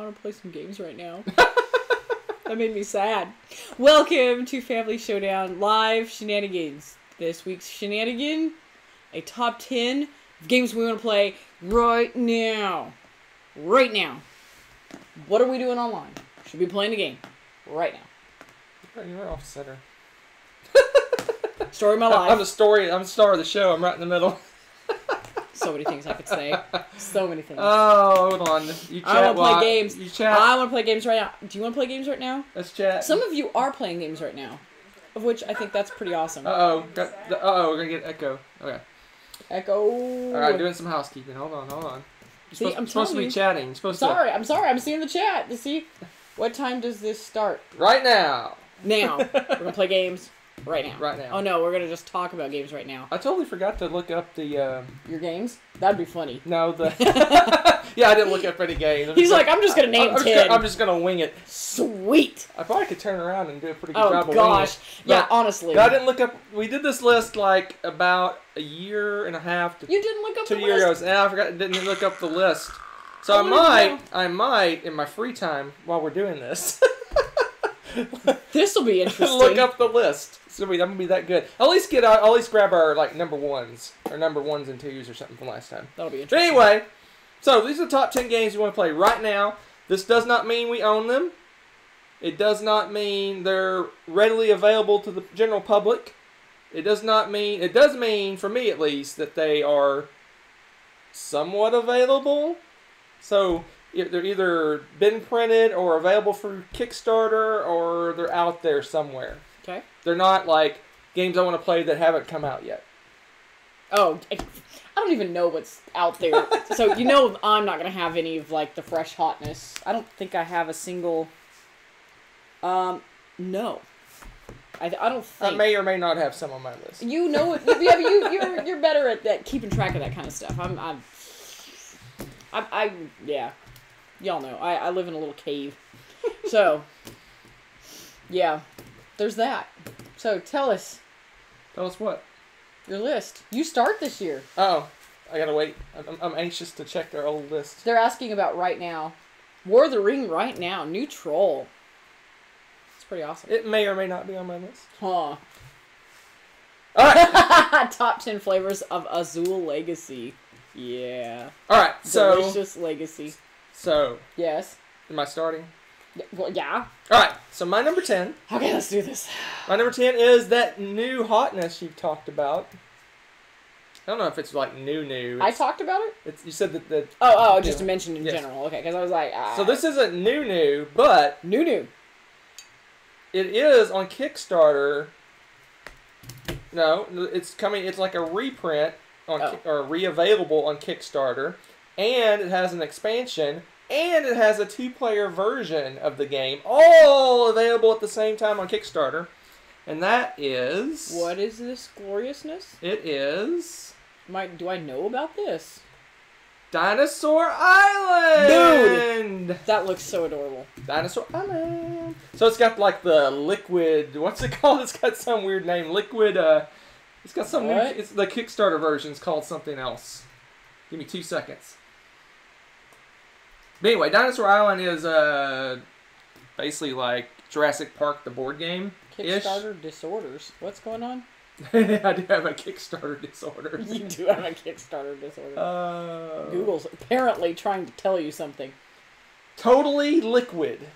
want to play some games right now. That made me sad. Welcome to Family Showdown Live Shenanigans. This week's shenanigan, a top 10 of games we want to play right now. Right now. What are we doing online? Should be playing the game right now. You're off center. Story of my life. I'm the star of the show. I'm right in the middle. So many things I could say. So many things. Oh, hold on. You chat. I want to play games. You chat. I want to play games right now. Do you want to play games right now? Let's chat. Some of you are playing games right now, of which I think that's pretty awesome. Uh-oh. Uh-oh, we're going to get echo. Okay. Echo. All right, doing some housekeeping. Hold on. See, I'm supposed to be chatting. You're supposed sorry. I'm seeing the chat to see what time does this start. Right now. Now. We're going to play games right now. Right now. Oh, no, we're going to just talk about games right now. I totally forgot to look up the... Your games? That'd be funny. No, the... Yeah, I didn't look up any games. He's like, I'm just going to name 10. I'm just going to wing it. Sweet. I probably could turn around and do a pretty good job of winging it. Oh, gosh. Yeah, honestly. But I didn't look up... We did this list like about a year and a half to You didn't look up 2 the years list? ago. And I forgot, didn't look up the list. So I might, in my free time, while we're doing this... This will be interesting. Look up the list. So I'm gonna be that good. At least grab our like number ones and 2s or something from last time. That'll be But interesting. anyway, so these are the top 10 games we want to play right now. This does not mean we own them. It does not mean they're readily available to the general public. It does mean, for me at least, that they are somewhat available. So they're either been printed or available for Kickstarter, or they're out there somewhere. Okay. They're not like games I want to play that haven't come out yet. Oh, I don't even know what's out there. So you know I'm not going to have any of like the fresh hotness. I don't think I have a single... no. I don't think... I may or may not have some on my list. You know it. Yeah, you're better at that, keeping track of that kind of stuff. Yeah. Y'all know. I live in a little cave. So, yeah. There's that. So, tell us. Tell us what? Your list. You start this year. Oh, I gotta wait. I'm anxious to check their old list. They're asking about right now. War of the Ring right now. New troll. It's pretty awesome. It may or may not be on my list. Huh. Alright. Top 10 flavors of Azul Legacy. Yeah. Alright, so... Delicious Legacy. So... Yes. Am I starting? Well, yeah. Alright, so my number 10. Okay, let's do this. My number 10 is that new hotness you've talked about. I don't know if it's like new. I talked about it? You said that... Oh, just to mention in general. Okay, because I was like... So this isn't new, but... New. It is on Kickstarter. No, it's coming. It's like a reprint or re-available on Kickstarter, and it has an expansion, and it has a 2-player version of the game, all available at the same time on Kickstarter. And that is... What is this gloriousness? It is... Do I know about this? Dinosaur Island! Dude! That looks so adorable. Dinosaur Island! So it's got like the liquid... What's it called? It's got some weird name. Liquid... It's got some new... It's the Kickstarter version is called something else. Give me 2 seconds. But anyway, Dinosaur Island is basically like Jurassic Park, the board game. Kickstarter disorders. What's going on? I do have a Kickstarter disorder. You do have a Kickstarter disorder. Google's apparently trying to tell you something. Totally Liquid.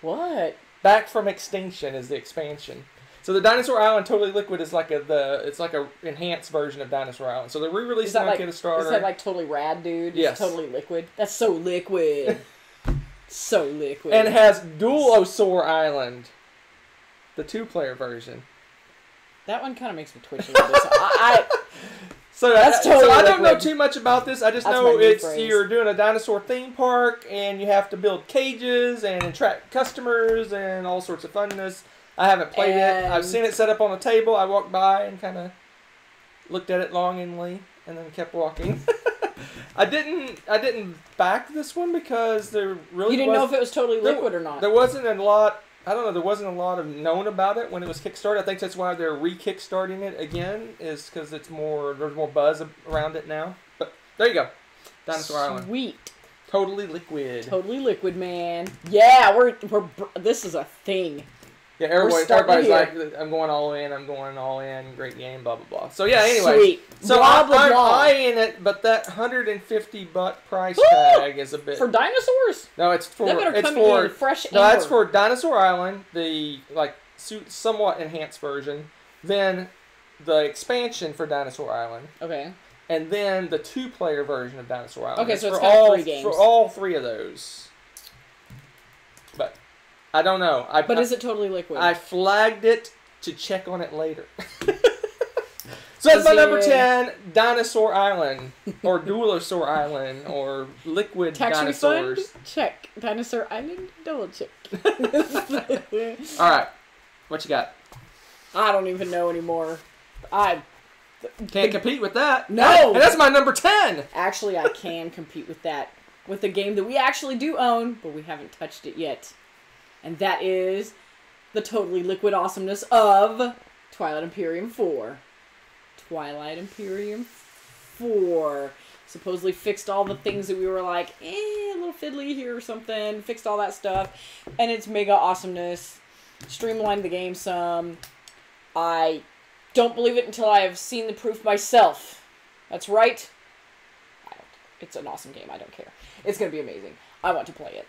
What? Back from Extinction is the expansion. So the Dinosaur Island Totally Liquid is like it's like a enhanced version of Dinosaur Island. So they're re-releasing on Kickstarter. Is that like Totally Rad, dude? Yes. It's Totally Liquid. That's so liquid. So liquid. And it has Dinosaur Island, the 2-player version. That one kind of makes me twitch a little bit. So I don't know too much about this. I just know you're doing a dinosaur theme park, and you have to build cages and attract customers and all sorts of funness. I haven't played it. I've seen it set up on a table. I walked by and kind of looked at it longingly, and then kept walking. I didn't back this one because there really you didn't know if it was Totally Liquid or not. There wasn't a lot. I don't know. There wasn't a lot of known about it when it was kickstarted. I think that's why they're re-kickstarting it again. Is because there's more buzz around it now. But there you go, Dinosaur Island. Sweet. Totally liquid. Totally liquid, man. Yeah, this is a thing. Yeah, everybody's like, I'm going all in, great game, blah, blah, blah. So, yeah, anyway. Sweet. So, blah, blah, I'm blah. eyeing it, but that $150 price tag is a bit... For dinosaurs? No, it's for... in fresh No, that's for Dinosaur Island, the, like, somewhat enhanced version. Then, the expansion for Dinosaur Island. Okay. And then the 2-player version of Dinosaur Island. Okay, so it's got 3 games. For all 3 of those. But... I don't know. But is it totally liquid? I flagged it to check on it later. So that's my number 10, Dinosaur Island, or Dualosaur Island, or Liquid Tax Dinosaurs. Refund? Check. Dinosaur Island? Double check. Alright, what you got? I don't even know anymore. Can't compete with that. No! And that's my number 10! Actually, I can compete with that. With a game that we actually do own, but we haven't touched it yet. And that is the totally liquid awesomeness of Twilight Imperium 4. Twilight Imperium 4. Supposedly fixed all the things that we were like, a little fiddly here or something. Fixed all that stuff. And it's mega awesomeness. Streamlined the game some. I don't believe it until I have seen the proof myself. That's right. It's an awesome game. I don't care. It's going to be amazing. I want to play it.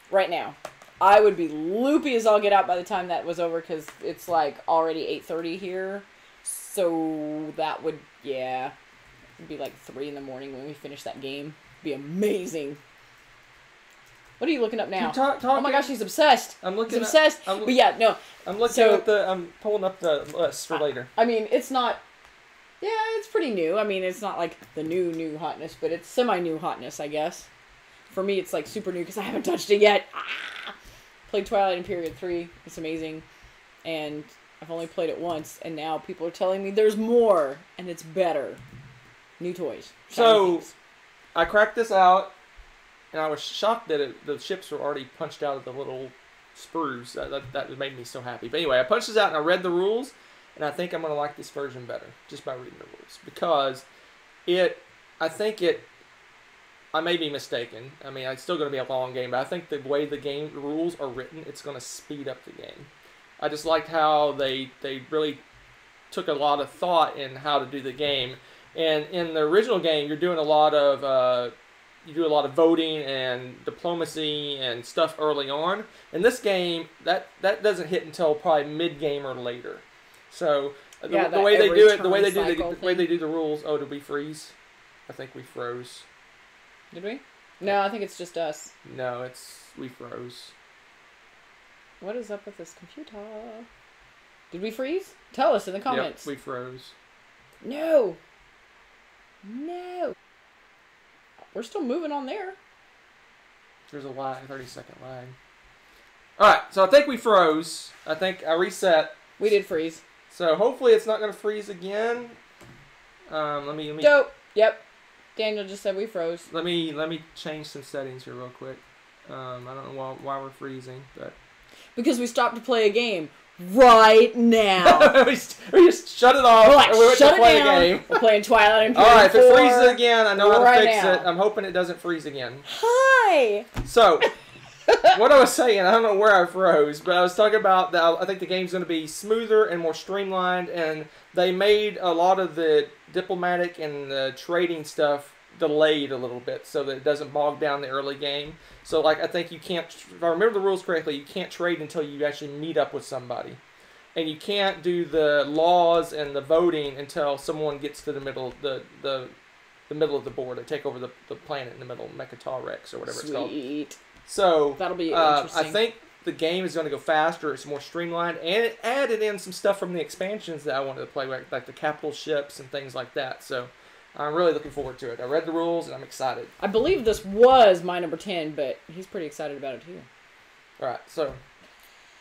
Right now. I would be loopy as all get out by the time that was over because it's like already 8:30 here. So that would, yeah, it'd be like 3 in the morning when we finish that game. It'd be amazing. What are you looking up now? Oh my gosh, he's obsessed. I'm looking. He's obsessed. But yeah, no. I'm looking at I'm pulling up the list for later. I mean, it's not. Yeah, it's pretty new. I mean, it's not like the new hotness, but it's semi-new hotness, I guess. For me, it's like super new because I haven't touched it yet. Played Twilight Imperium 3. It's amazing. And I've only played it once, and now people are telling me there's more, and it's better. New toys. So, things. I cracked this out, and I was shocked that the ships were already punched out of the little sprues. That made me so happy. But anyway, I punched this out, and I read the rules, and I think I'm going to like this version better, just by reading the rules. Because I may be mistaken. I mean, it's still going to be a long game, but I think the way the rules are written, it's going to speed up the game. I just liked how they really took a lot of thought in how to do the game. And in the original game, you're doing a lot of voting and diplomacy and stuff early on. In this game, that doesn't hit until probably mid game or later. So the way they do it, the way they do the rules. Oh, did we freeze? I think we froze. Did we? No, I think it's just us. No, we froze. What is up with this computer? Did we freeze? Tell us in the comments. Yep, we froze. No. No. We're still moving on there. There's a lag, 30-second lag. Alright, so I think we froze. I think I reset. We did freeze. So hopefully it's not going to freeze again. Let me. Dope. Yep. Daniel just said we froze. Let me change some settings here real quick. I don't know why we're freezing, but because we stopped to play a game right now. we just shut it off. We're like, and we went shut to play it down. a game. We're playing Twilight Imperium. All right, if it freezes again, I know how to fix now. it. I'm hoping it doesn't freeze again. Hi. So, what I was saying, I don't know where I froze, but I was talking about that. I think the game's going to be smoother and more streamlined, and they made a lot of the diplomatic and the trading stuff delayed a little bit so that it doesn't bog down the early game. So, like, I think you can't, if I remember the rules correctly, you can't trade until you actually meet up with somebody. And you can't do the laws and the voting until someone gets to the middle, the middle of the board. They take over the planet in the middle, Mechatol Rex or whatever it's called. Sweet. So, that'll be interesting. I think the game is going to go faster. It's more streamlined, and it added in some stuff from the expansions that I wanted to play, like the capital ships and things like that. So, I'm really looking forward to it. I read the rules, and I'm excited. I believe this was my number 10, but he's pretty excited about it, too. All right, so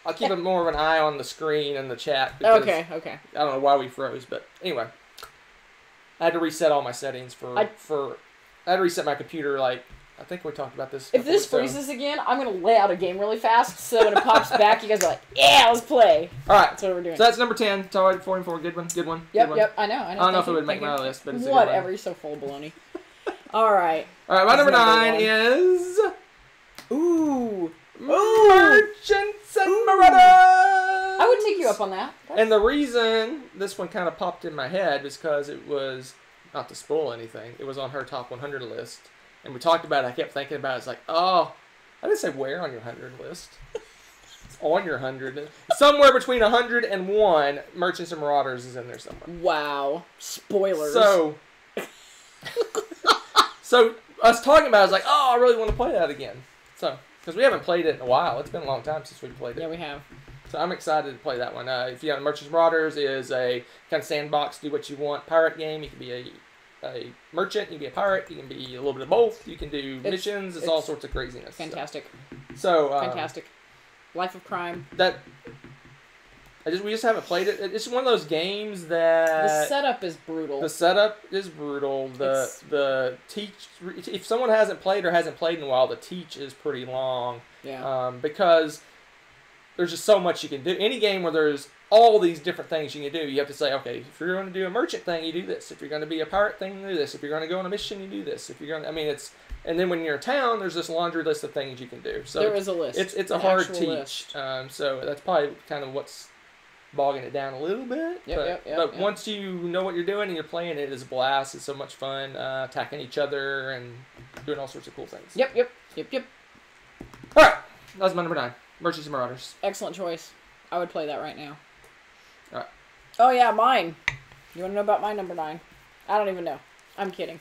I'll keep more of an eye on the screen and the chat. Because okay. I don't know why we froze, but anyway. I had to reset all my settings I had to reset my computer, like, I think we talked about this. If this freezes again, I'm going to lay out a game really fast, so when it pops back, you guys are like, yeah, let's play. All right. That's what we're doing. So that's number 10, Twilight 4 and 4. Good one. Yep, I know. I don't know if it would make my list, but it's a good whatever, one. you're so full of baloney. All right. My number 9 is... Ooh. Merchants and Marauders! I would take you up on that. And the reason this one kind of popped in my head is because it was, not to spoil anything, it was on her top 100 list. And we talked about it, I kept thinking about it, it's like, oh, I didn't say where on your 100 list. It's on your 100. Somewhere between 100 and 1, Merchants and Marauders is in there somewhere. Wow. Spoilers. So us talking about it, I was like, oh, I really want to play that again. So, because we haven't played it in a while. It's been a long time since we played it. Yeah, we have. So I'm excited to play that one. If you know, Merchants and Marauders is a kind of sandbox, do what you want pirate game. You can be a merchant, you can be a pirate, you can be a little bit of both. You can do missions. It's all sorts of craziness. Fantastic. So fantastic. Life of crime. We just haven't played it. It's one of those games that the setup is brutal. The teach. If someone hasn't played or hasn't played in a while, the teach is pretty long. Yeah. Because there's just so much you can do. Any game where there's all these different things you can do, you have to say, okay, if you're going to do a merchant thing, you do this. If you're going to be a pirate thing, you do this. If you're going to go on a mission, you do this. If you're going, and then when you're in town, there's this laundry list of things you can do. So there is a list. It's a hard teach. So that's probably kind of what's bogging it down a little bit. But once you know what you're doing and you're playing it, it's a blast. It's so much fun attacking each other and doing all sorts of cool things. Yep. All right, that was my number 9. Merchants and Marauders. Excellent choice. I would play that right now. All right. Oh yeah, mine. You want to know about my number 9? I don't even know. I'm kidding.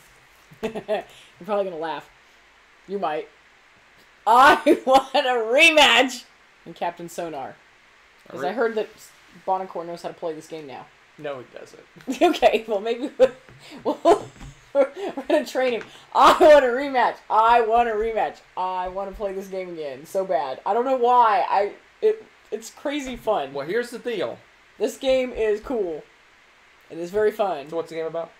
You're probably gonna laugh. You might. I want a rematch in Captain Sonar because I heard that Bonacore knows how to play this game now. No, it doesn't. Okay, well maybe we're gonna train him. I want a rematch. I want to play this game again so bad. I don't know why. It's crazy fun. Well, here's the deal. This game is cool. It is very fun. So what's the game about?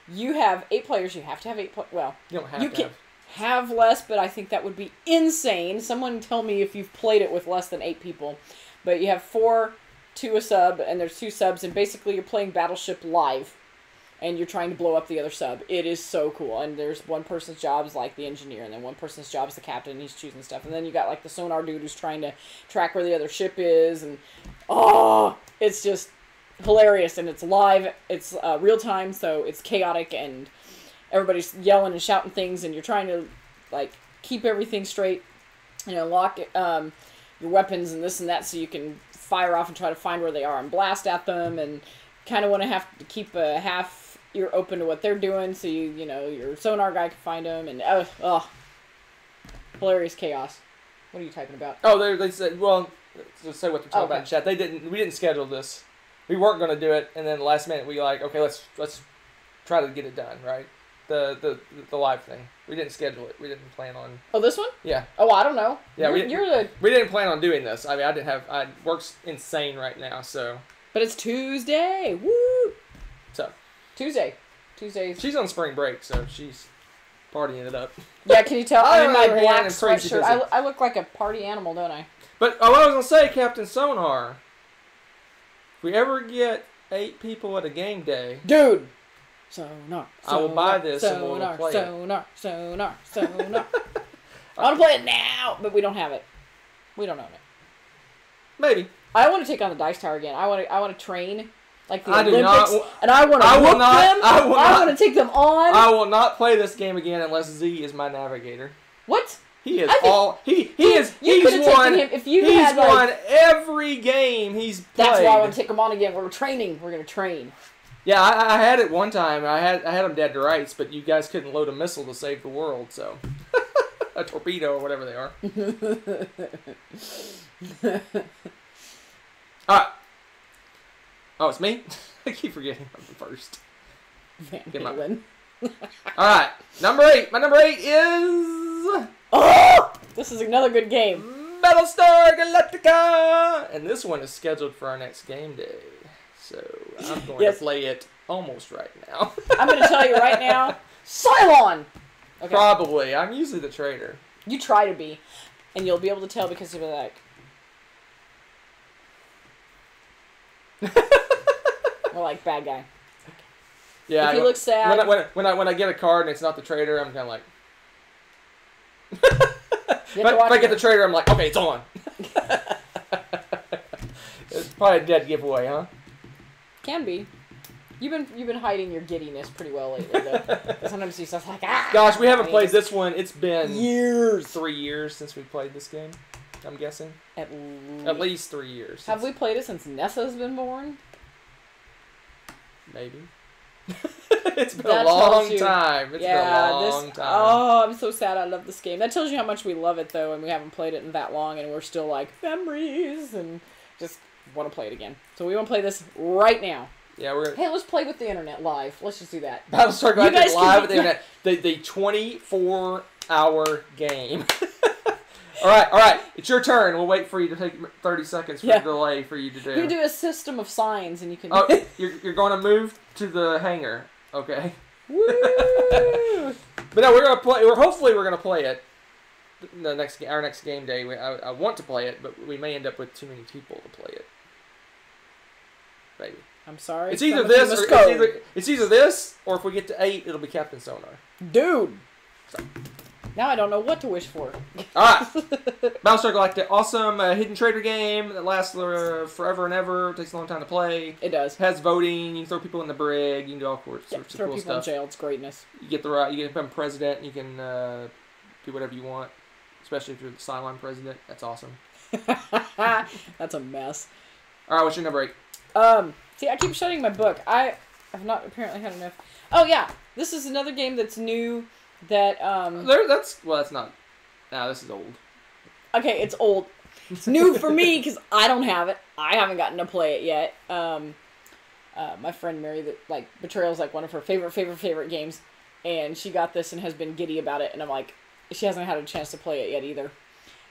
You have 8 players. You have to have 8 players. Well, you don't have you to can have less, but I think that would be insane. Someone tell me if you've played it with less than 8 people. But you have 4 to a sub, and there's 2 subs, and basically you're playing Battleship live, and you're trying to blow up the other sub. It is so cool. And there's one person's job is like the engineer, and then one person's job is the captain, and he's choosing stuff. And then you got like the sonar dude who's trying to track where the other ship is, and it's just hilarious. And it's live. It's real time, so it's chaotic, and everybody's yelling and shouting things, and you're trying to like keep everything straight, lock your weapons and this and that, so you can fire off and try to find where they are and blast at them, and kind of want to have to keep a half ear open to what they're doing, so your sonar guy can find them, and hilarious chaos. What are you typing about? Oh, they said, well, let's say what they're talking about in chat. We didn't schedule this. We weren't going to do it, and then last minute we okay, let's try to get it done, right? The live thing. We didn't schedule it. We didn't plan on. Oh, this one? Yeah. Oh, I don't know. Yeah, we didn't plan on doing this. I didn't have. Work's insane right now, so. But it's Tuesday. Woo! So. Tuesdays. She's on spring break, so she's partying it up. Yeah, can you tell? I'm in my black crazy sweatshirt. I look like a party animal, don't I? But what I was gonna say, Captain Sonar. If we ever get 8 people at a game day, dude. Sonar. I will buy this and we'll play it. Sonar. I want to play it now, but we don't have it. We don't own it. Maybe. I want to take on the Dice Tower again. I want to train like the Olympics, and I want to whoop them. I want to take them on. I will not play this game again unless Z is my navigator. What? He is he's won every game he's played. That's why I want to take him on again. We're training. We're gonna train. Yeah, I had it one time. I had them dead to rights, but you guys couldn't load a missile to save the world, so a torpedo or whatever they are. All right. Oh, it's me. I keep forgetting I'm the first. All right, number 8. My number 8 is. Oh, this is another good game. Battlestar Galactica, and this one is scheduled for our next game day. So I'm going to play it almost right now. I'm going to tell you right now, Cylon! Okay. Probably. I'm usually the traitor. You try to be, and you'll be able to tell because you'll be like... We're like, bad guy. Yeah. If he looks sad. When I get a card and it's not the trader, I'm kind of like. If I get the trader, I'm like, okay, it's on. It's probably a dead giveaway, huh? Can be. You've been hiding your giddiness pretty well lately, though. Sometimes you stuff like, ah! Gosh, we haven't played this one. It's been years. 3 years since we played this game, I'm guessing. At least 3 years. Have we played it since Nessa's been born? Maybe. It's been a long time. It's been a long time. Oh, I'm so sad. I love this game. That tells you how much we love it, though, and we haven't played it in that long, and we're still like, memories, and just want to play it again. So we want to play this right now. Yeah, we're. Hey, let's play with the internet live. Let's just do that. Battlestar Galactica live with the internet. The 24-hour game. All right. It's your turn. We'll wait for you to take 30 seconds for the delay for you to do. You do a system of signs, and you can. Oh, you're going to move to the hangar. Okay. Woo! But no, we're gonna play. Hopefully, we're gonna play it. Our next game day. I want to play it, but we may end up with too many people to play it. Maybe. I'm sorry. It's either this, or it's either this, or if we get to 8, it'll be Captain Sonar. Dude. So. Now I don't know what to wish for. All right. Battlestar Galactica, awesome hidden trader game that lasts forever and ever. It takes a long time to play. It does. Has voting. You can throw people in the brig. You can do all sorts of cool stuff. Throw people in jail. It's greatness. You get the right. You can become president. You can do whatever you want, especially if you're the Cylon president. That's awesome. That's a mess. All right, what's your number 8? See, I keep shutting my book. I have not apparently had enough. Oh yeah, this is another game that's new. That that's not. No, this is old. Okay, it's old. It's new for me because I don't have it. I haven't gotten to play it yet. My friend Mary, that like Betrayal is like one of her favorite games, and she got this and has been giddy about it. And I'm like, she hasn't had a chance to play it yet either.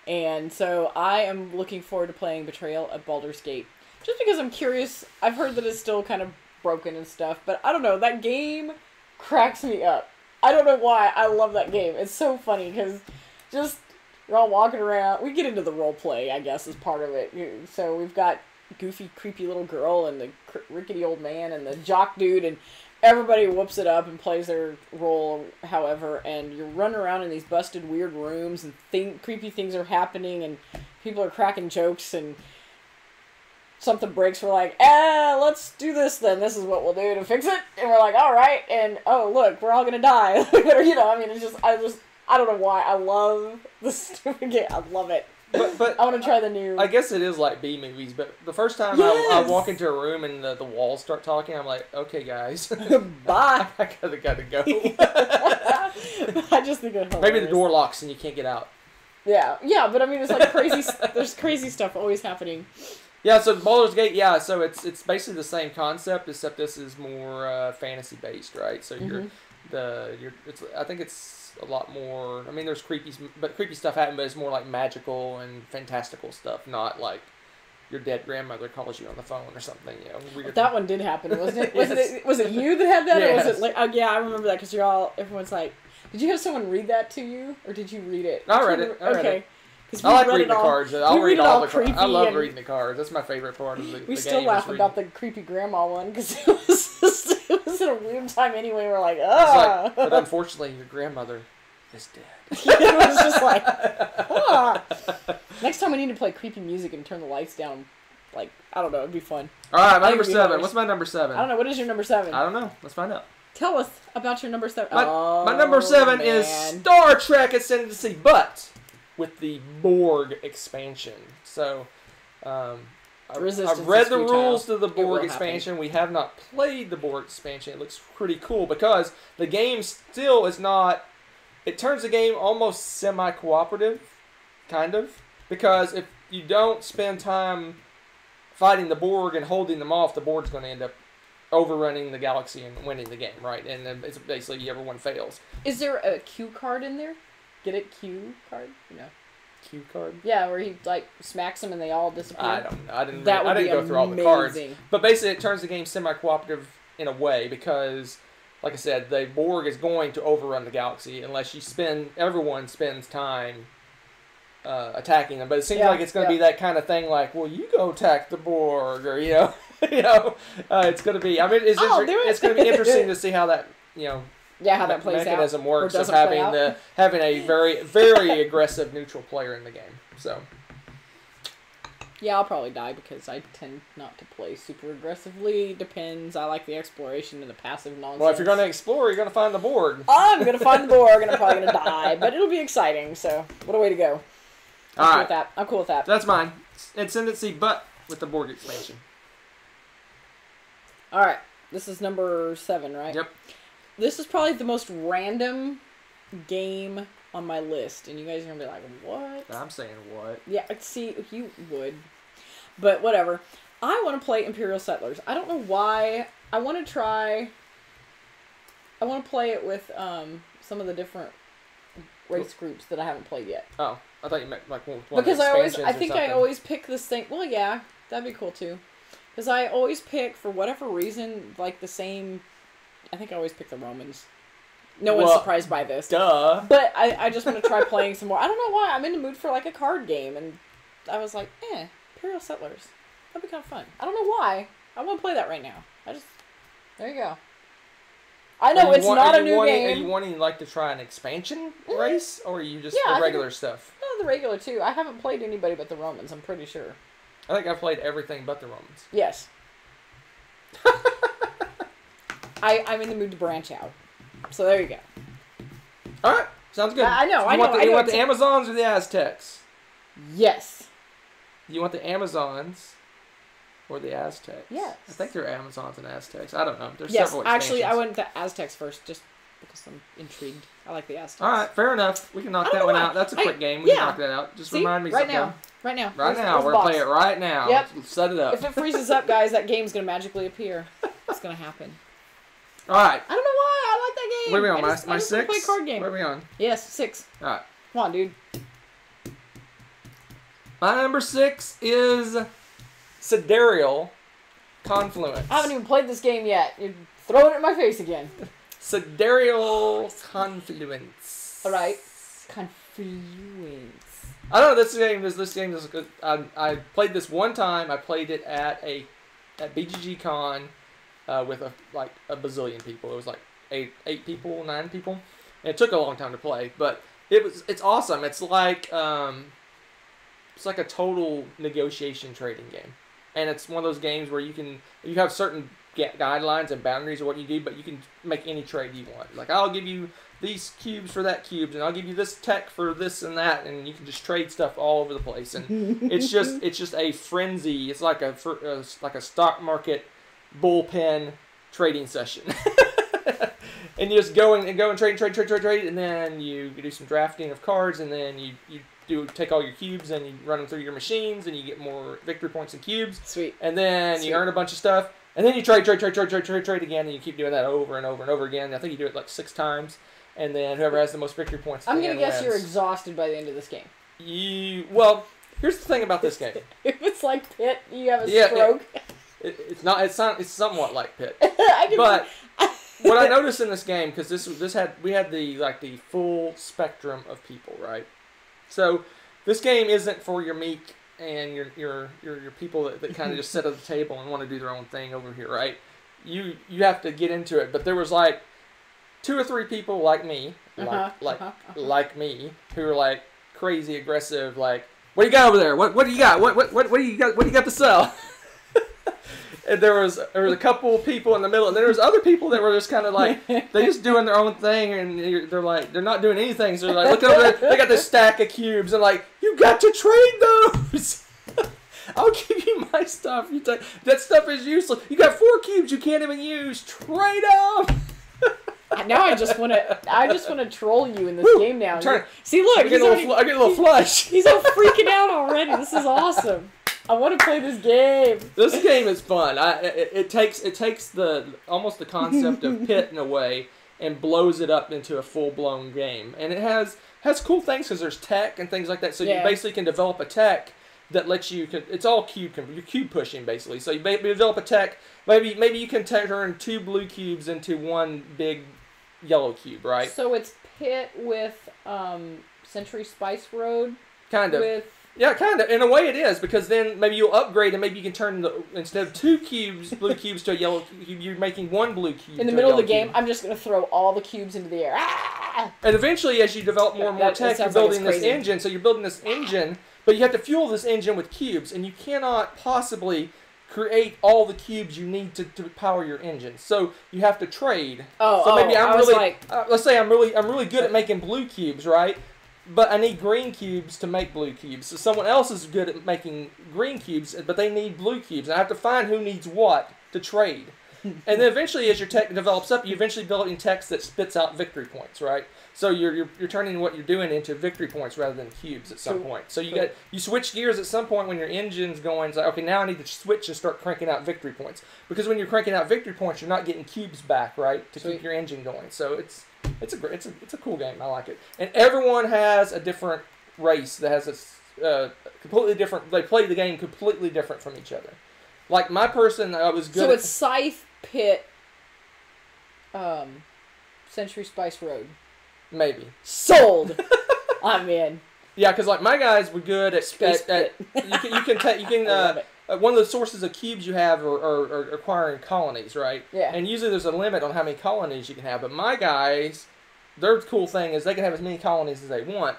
And so I am looking forward to playing Betrayal at Baldur's Gate. Just because I'm curious. I've heard that it's still kind of broken and stuff, but I don't know. That game cracks me up. I don't know why. I love that game. It's so funny because just you're all walking around. We get into the role play, I guess, as part of it. So we've got goofy, creepy little girl and the rickety old man and the jock dude, and everybody whoops it up and plays their role, however, and you're running around in these busted, weird rooms, and creepy things are happening, and people are cracking jokes, and something breaks, we're like, let's do this then. This is what we'll do to fix it. And we're like, all right. And, oh, look, we're all going to die. You know, I mean, it's just, I don't know why. I love this stupid game. I love it. But I want to try the new. I guess it is like B-movies, but the first time I walk into a room and the walls start talking, I'm like, okay, guys. Bye. I gotta go. I just think it's hilarious. Maybe the door locks and you can't get out. Yeah, but I mean, it's like crazy, there's crazy stuff always happening. Yeah, so Baldur's Gate, so it's basically the same concept, except this is more fantasy based, right? So I think it's a lot more. I mean, there's creepy stuff happening, but it's more like magical and fantastical stuff, not like your dead grandmother calls you on the phone or something. You know, weird. That one did happen, wasn't it? Yes. Was it you that had that, yes. Or was it like? Oh yeah, I remember that because everyone's like, did you have someone read that to you, or did you read it? I read it. Okay. I like reading the cards. I'll read all the cards. I love and reading the cards. That's my favorite part of the game. We still laugh about the creepy grandma one because it was at a weird time anyway. We're like, but unfortunately, your grandmother is dead. It was just like, Next time we need to play creepy music and turn the lights down. Like, I don't know. It'd be fun. All right, my number 7. What's my number 7? I don't know. What is your number 7? I don't know. Let's find out. Tell us about your number 7. My number 7 is Star Trek Ascendancy, but with the Borg expansion. So, I've read the rules to the Borg expansion. We have not played the Borg expansion. It looks pretty cool because the game still is not. It turns the game almost semi-cooperative, kind of, because if you don't spend time fighting the Borg and holding them off, the Borg's going to end up overrunning the galaxy and winning the game, right? And then it's basically everyone fails. Is there a cue card in there? Get it? Cue card? No. Cue card? Yeah, where he like smacks them and they all disappear. I don't know. I didn't go through all the cards. But basically, it turns the game semi-cooperative in a way because, like I said, the Borg is going to overrun the galaxy unless everyone spends time attacking them. But it seems like it's going to be that kind of thing, like, well, you go attack the Borg, or you know. It's going to be. I mean, it's going to be interesting to see how that how that plays mechanism out, works of having a very very aggressive neutral player in the game. So. Yeah, I'll probably die because I tend not to play super aggressively. Depends. I like the exploration and the passive nonsense. Well, if you're going to explore, you're going to find the board. I'm going to find the board, and I'm probably going to die, but it'll be exciting. So, what a way to go! I'm cool with that. That's mine. Ascendancy, but with the board expansion. All right, this is number 7, right? Yep. This is probably the most random game on my list, and you guys are gonna be like, "What?" I'm saying what? Yeah, see, you would, but whatever. I want to play Imperial Settlers. I don't know why. I want to play it with some of the different race groups that I haven't played yet. Oh, I thought you meant like one because I always pick this thing. Well, yeah, that'd be cool too. Because I always pick, for whatever reason, like the same. I think I always pick the Romans. No one's surprised by this. Duh. But I just want to try playing some more. I don't know why. I'm in the mood for like a card game, and I was like, Imperial Settlers. That'd be kind of fun. I don't know why. I want to play that right now. There you go. I know it's not a new game. Are you wanting like to try an expansion race, or are you just the regular stuff? No, the regular too. I haven't played anybody but the Romans. I'm pretty sure. I think I've played everything but the Romans. Yes. I'm in the mood to branch out. So there you go. All right, sounds good. I know. You want the Amazons or the Aztecs? Yes. You want the Amazons or the Aztecs? Yes. I think they're Amazons and Aztecs. I don't know. There's yes, several expansions. Actually, I went the Aztecs first, just because I'm intrigued. I like the Aztecs. All right, fair enough. We can knock that one out. That's a quick game. We can knock that out. Just remind me something. Right now. Right now. We're going to play it right now. Yep. Let's set it up. If it freezes up, guys, that game's going to magically appear. It's going to happen. All right. I don't know why. I like that game. What are we on? My 6? Play card game. What are we on? Yes, 6. All right. Come on, dude. My number 6 is Subaerial Confluent. I haven't even played this game yet. You're throwing it in my face again. Subaerial Confluence. All right. Confluence. I don't know. This game is good. I played this one time. I played it at BGG Con with a bazillion people. It was like 8 people, 9 people. And it took a long time to play, but it's awesome. It's like a total negotiation trading game, and it's one of those games where you have certain guidelines and boundaries of what you do, but you can make any trade you want. Like, I'll give you these cubes for that cubes, and I'll give you this tech for this and that, and you can just trade stuff all over the place. And it's just a frenzy. It's like a stock market bullpen trading session. And you just go and trade, and then you do some drafting of cards, and then you take all your cubes and you run them through your machines, and you get more victory points and cubes. Sweet. And then you earn a bunch of stuff, and then you trade again, and you keep doing that over and over and over again. I think you do it like 6 times, and then whoever has the most victory points. I'm gonna guess you're exhausted by the end of this game. Well, here's the thing about this game. If it's like Pit, you have a stroke. It's not. It's somewhat like Pit. But what I noticed in this game, because we had the full spectrum of people, right? So this game isn't for your meek and your people that kind of just sit at the table and want to do their own thing over here, right? You have to get into it. But there was like 2 or 3 people like me, like me, who are like crazy aggressive. Like, what do you got over there? What do you got? What do you got? What do you got to sell? And there was a couple of people in the middle, and there was other people that were just kind of like, they just doing their own thing, and they're not doing anything. So they're like, look over there, they got this stack of cubes, and like, you got to trade those. I'll give you my stuff. That stuff is useless. You got 4 cubes you can't even use. Trade them. Now I just want to troll you in this game now. See, look, I get a little flush. He's all freaking out already. This is awesome. I want to play this game. This game is fun. It takes almost the concept of Pit in a way and blows it up into a full blown game. And it has cool things because there's tech and things like that. So you basically can develop a tech that lets you. It's all you're cube pushing basically. So you develop a tech. Maybe you can turn 2 blue cubes into 1 big yellow cube, right? So it's Pit with Century Spice Road. Kind of. With Yeah, kind of. In a way, it is because then maybe you'll upgrade and maybe you can turn instead of 2 blue cubes to a yellow cube, you're making 1 blue cube. In the middle of the game, I'm just gonna throw all the cubes into the air. Ah! And eventually, as you develop more and more tech, you're building this engine. So you're building this engine, but you have to fuel this engine with cubes, and you cannot possibly create all the cubes you need to power your engine. So you have to trade. So maybe I'm really let's say I'm really good at making blue cubes, right? But I need green cubes to make blue cubes. So someone else is good at making green cubes, but they need blue cubes. And I have to find who needs what to trade. And then eventually, as your tech develops up, you eventually building tech that spits out victory points, right? So you're turning what you're doing into victory points rather than cubes at some point. So you switch gears at some point when your engine's going. It's like, okay, now I need to switch and start cranking out victory points. Because when you're cranking out victory points, you're not getting cubes back, right, to keep your engine going. So it's a cool game. I like it. And everyone has a different race that has a completely different. They play the game completely different from each other. Like my person, was good. So it's Scythe, Pit, Century Spice Road. Maybe. Sold. I'm in. Yeah, because like my guys were good at Space Pit. you can one of the sources of cubes you have are acquiring colonies, right? Yeah. And usually there's a limit on how many colonies you can have. But my guys, their cool thing is they can have as many colonies as they want,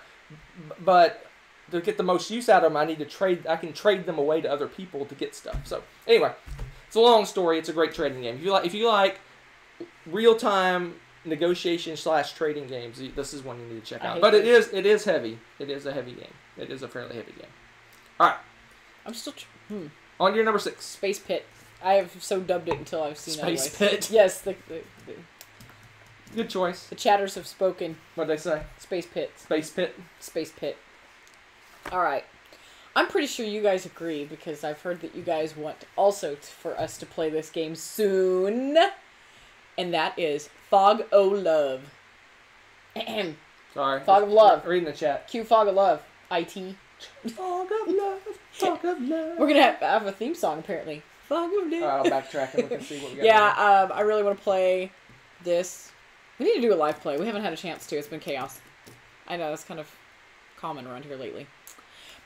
but to get the most use out of them, I need to trade. I can trade them away to other people to get stuff. So anyway, it's a long story. It's a great trading game. If you like real time negotiation / trading games, this is one you need to check out. But it is heavy. It is a heavy game. It is a fairly heavy game. All right. I'm still. On to your number 6. Space Pit. I have so dubbed it until I've seen it. Space Pit. Yes. Good choice. The chatters have spoken. What'd they say? Space Pit. Space Pit. Space Pit. All right. I'm pretty sure you guys agree because I've heard that you guys want also for us to play this game soon. And that is Fog o' Love. Sorry. Fog of Love. Reading the chat. Cue Fog of Love. IT. Fog of Love. Fog of Love. We're going to have a theme song, apparently. Fog of Love. I'll backtrack and look and see what we got. Yeah, I really want to play this. We need to do a live play. We haven't had a chance to. It's been chaos. I know, that's kind of common around here lately.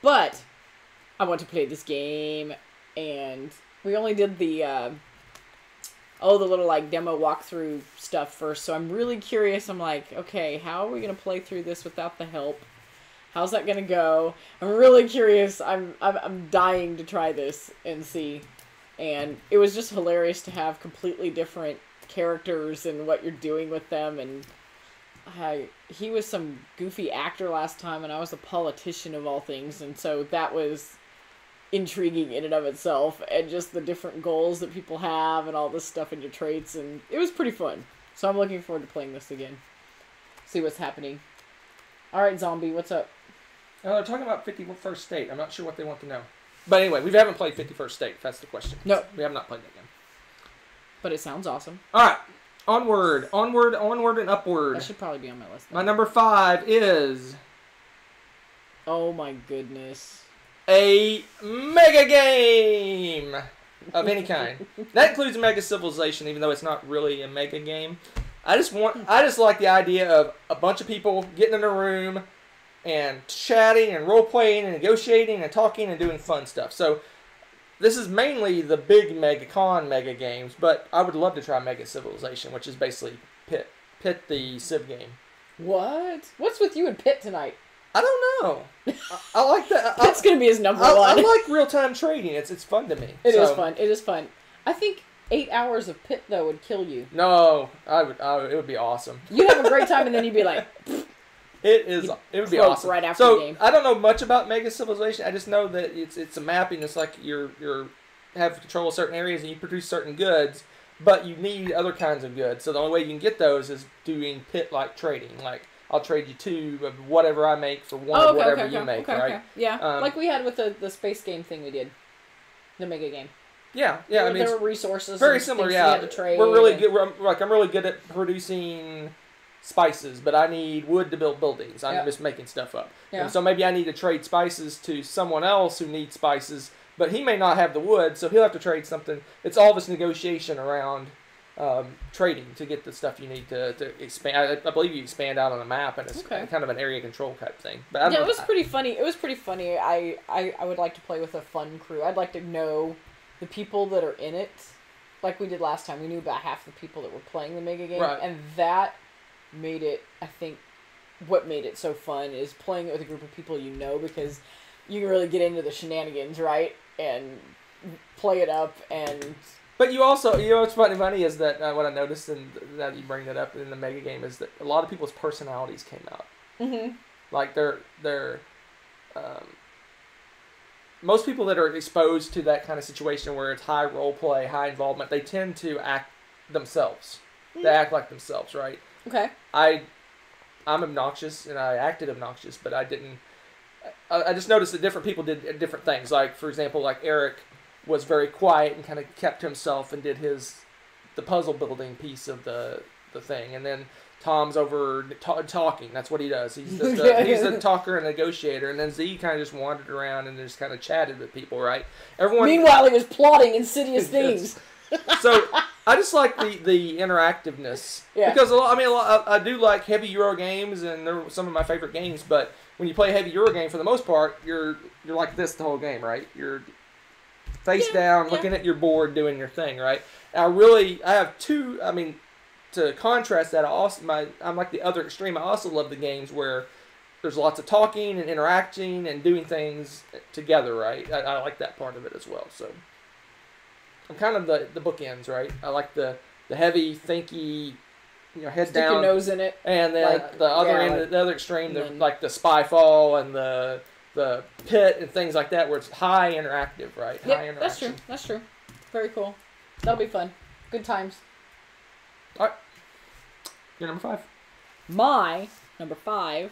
But I want to play this game, and we only did the little, like, demo walkthrough stuff first, so I'm really curious. I'm like, okay, how are we going to play through this without the help? How's that going to go? I'm really curious. I'm dying to try this and see. And it was just hilarious to have completely different characters and what you're doing with them, and he was some goofy actor last time, and I was a politician of all things, and so that was intriguing in and of itself, and just the different goals that people have and all this stuff in your traits, and it was pretty fun. So I'm looking forward to playing this again. See what's happening. Alright, Zombie, what's up? They're talking about 51st State. I'm not sure what they want to know. But anyway, we haven't played 51st State, if that's the question. No. We have not played that game. But it sounds awesome. Alright. Onward, and upward. That should probably be on my list. My number 5 is... Oh my goodness. A mega game of any kind. That includes Mega Civilization, even though it's not really a mega game. I just like the idea of a bunch of people getting in a room and chatting and role playing and negotiating and talking and doing fun stuff. So this is mainly the big mega games, but I would love to try Mega Civilization, which is basically Pit the Civ game. What? What's with you and Pit tonight? I don't know. I like that. That's going to be his number one. I like real-time trading. It's fun to me. It is fun. It is fun. I think 8 hours of Pit, though, would kill you. No. It would be awesome. You'd have a great time, and then you'd be like... It would be awesome. Right after the game. I don't know much about Mega Civilization. I just know that it's a mapping. It's like you have control of certain areas, and you produce certain goods, but you need other kinds of goods. So the only way you can get those is doing Pit-like trading. Like, I'll trade you 2 of whatever I make for 1 of whatever you make, right? Okay. Yeah, like we had with the space game thing we did. The mega game. Yeah. I mean, there were resources. Very similar, yeah. You had to trade. We're really good. I'm really good at producing spices, but I need wood to build buildings. I'm just making stuff up. Yeah. And so maybe I need to trade spices to someone else who needs spices, but he may not have the wood, so he'll have to trade something. It's all this negotiation around trading to get the stuff you need to expand. I believe you expand out on the map, and it's kind of an area control type thing. But it was pretty funny. It was pretty funny. I would like to play with a fun crew. I'd like to know the people that are in it, like we did last time. We knew about half the people that were playing the mega game, and that made it. I think what made it so fun is playing it with a group of people you know, because you can really get into the shenanigans, right, and play it up and. But you also, what's funny is that what I noticed, and now that you bring that up in the mega game, is that a lot of people's personalities came out. Mm-hmm. Like they're most people that are exposed to that kind of situation where it's high role play, high involvement, they tend to act themselves. Mm-hmm. They act like themselves, right? Okay. I'm obnoxious, and I acted obnoxious, but I didn't. I just noticed that different people did different things. Like, for example, like Eric was very quiet and kind of kept to himself and did the puzzle building piece of the thing, and then Tom's over talking. That's what he does. He's just he's a talker and negotiator, and then Z kind of just wandered around and just kind of chatted with people, right? Meanwhile, he was plotting insidious things. So I just like the interactiveness, because I do like heavy Euro games, and they're some of my favorite games. But when you play a heavy Euro game, for the most part, you're like this the whole game, right? You're face down, looking at your board, doing your thing, right? I have two. I mean, to contrast that, I'm like the other extreme. I also love the games where there's lots of talking and interacting and doing things together, right? I like that part of it as well. So I'm kind of the bookends, right? I like the heavy, thinky, head Stick down, your nose in it, and then the other end, the other extreme, like the Spyfall and the pit and things like that, where it's high interactive, right? Yep, high interaction. That's true. Very cool. That'll be fun. Good times. All right. Your number 5. My number 5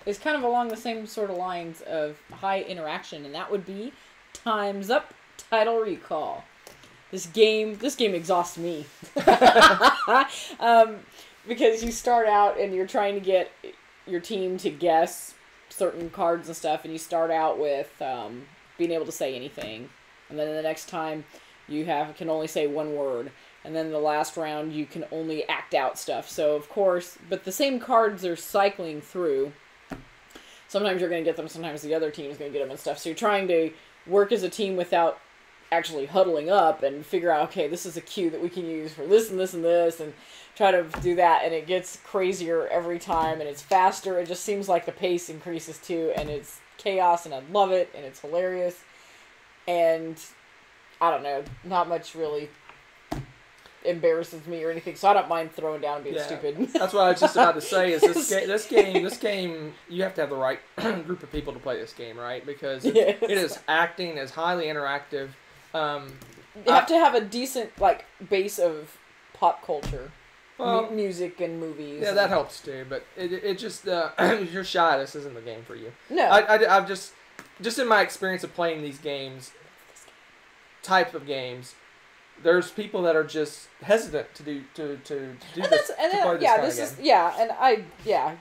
is kind of along the same sort of lines of high interaction, and that would be Time's Up Title Recall. This game exhausts me. Because you start out and you're trying to get your team to guess certain cards and stuff, and you start out with being able to say anything, and then the next time you can only say one word, and then the last round you can only act out stuff. So of course, but the same cards are cycling through. Sometimes you're going to get them, sometimes the other team is going to get them and stuff. So you're trying to work as a team without actually huddling up and figure out, okay, this is a cue that we can use for this and this and this, and try to do that, and it gets crazier every time, and it's faster. It just seems like the pace increases too, and it's chaos, and I love it, and it's hilarious, and I don't know, not much really embarrasses me or anything, so I don't mind throwing down and being stupid. That's what I was just about to say, is this game, you have to have the right group of people to play this game, right? Because it is acting, is highly interactive. You have to have a decent base of pop culture. Well, music and movies. Yeah, that helps too, but it just, if you're shy, this isn't the game for you. No. I've just in my experience of playing these games, type of games, there's people that are just hesitant to do this.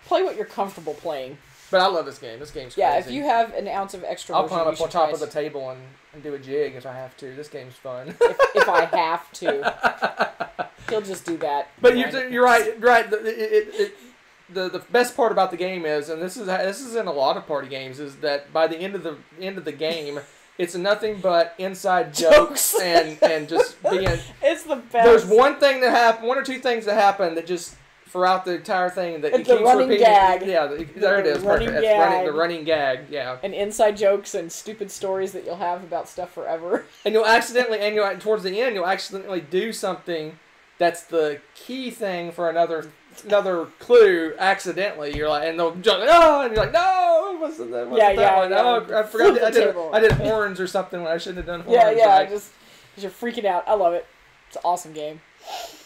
Play what you're comfortable playing. But I love this game. This game's crazy. Yeah, if you have an ounce of extra, I'll climb up on top of the table and do a jig if I have to. This game's fun. if I have to, he'll just do that. But you're right. Right. The best part about the game is, and this is in a lot of party games, is that by the end of the game, it's nothing but inside jokes and just being. It's the best. There's one or two things that happen that just throughout the entire thing that it's the running repeating. Gag. Yeah, there it is. Perfect. The running gag. Yeah. And inside jokes and stupid stories that you'll have about stuff forever. And towards the end, you'll accidentally do something that's the key thing for another clue accidentally. You're like, and they'll jump, and you're like, no, it wasn't that one. Oh, I forgot. I did horns or something when I shouldn't have done horns. Yeah, just because you're freaking out. I love it. It's an awesome game.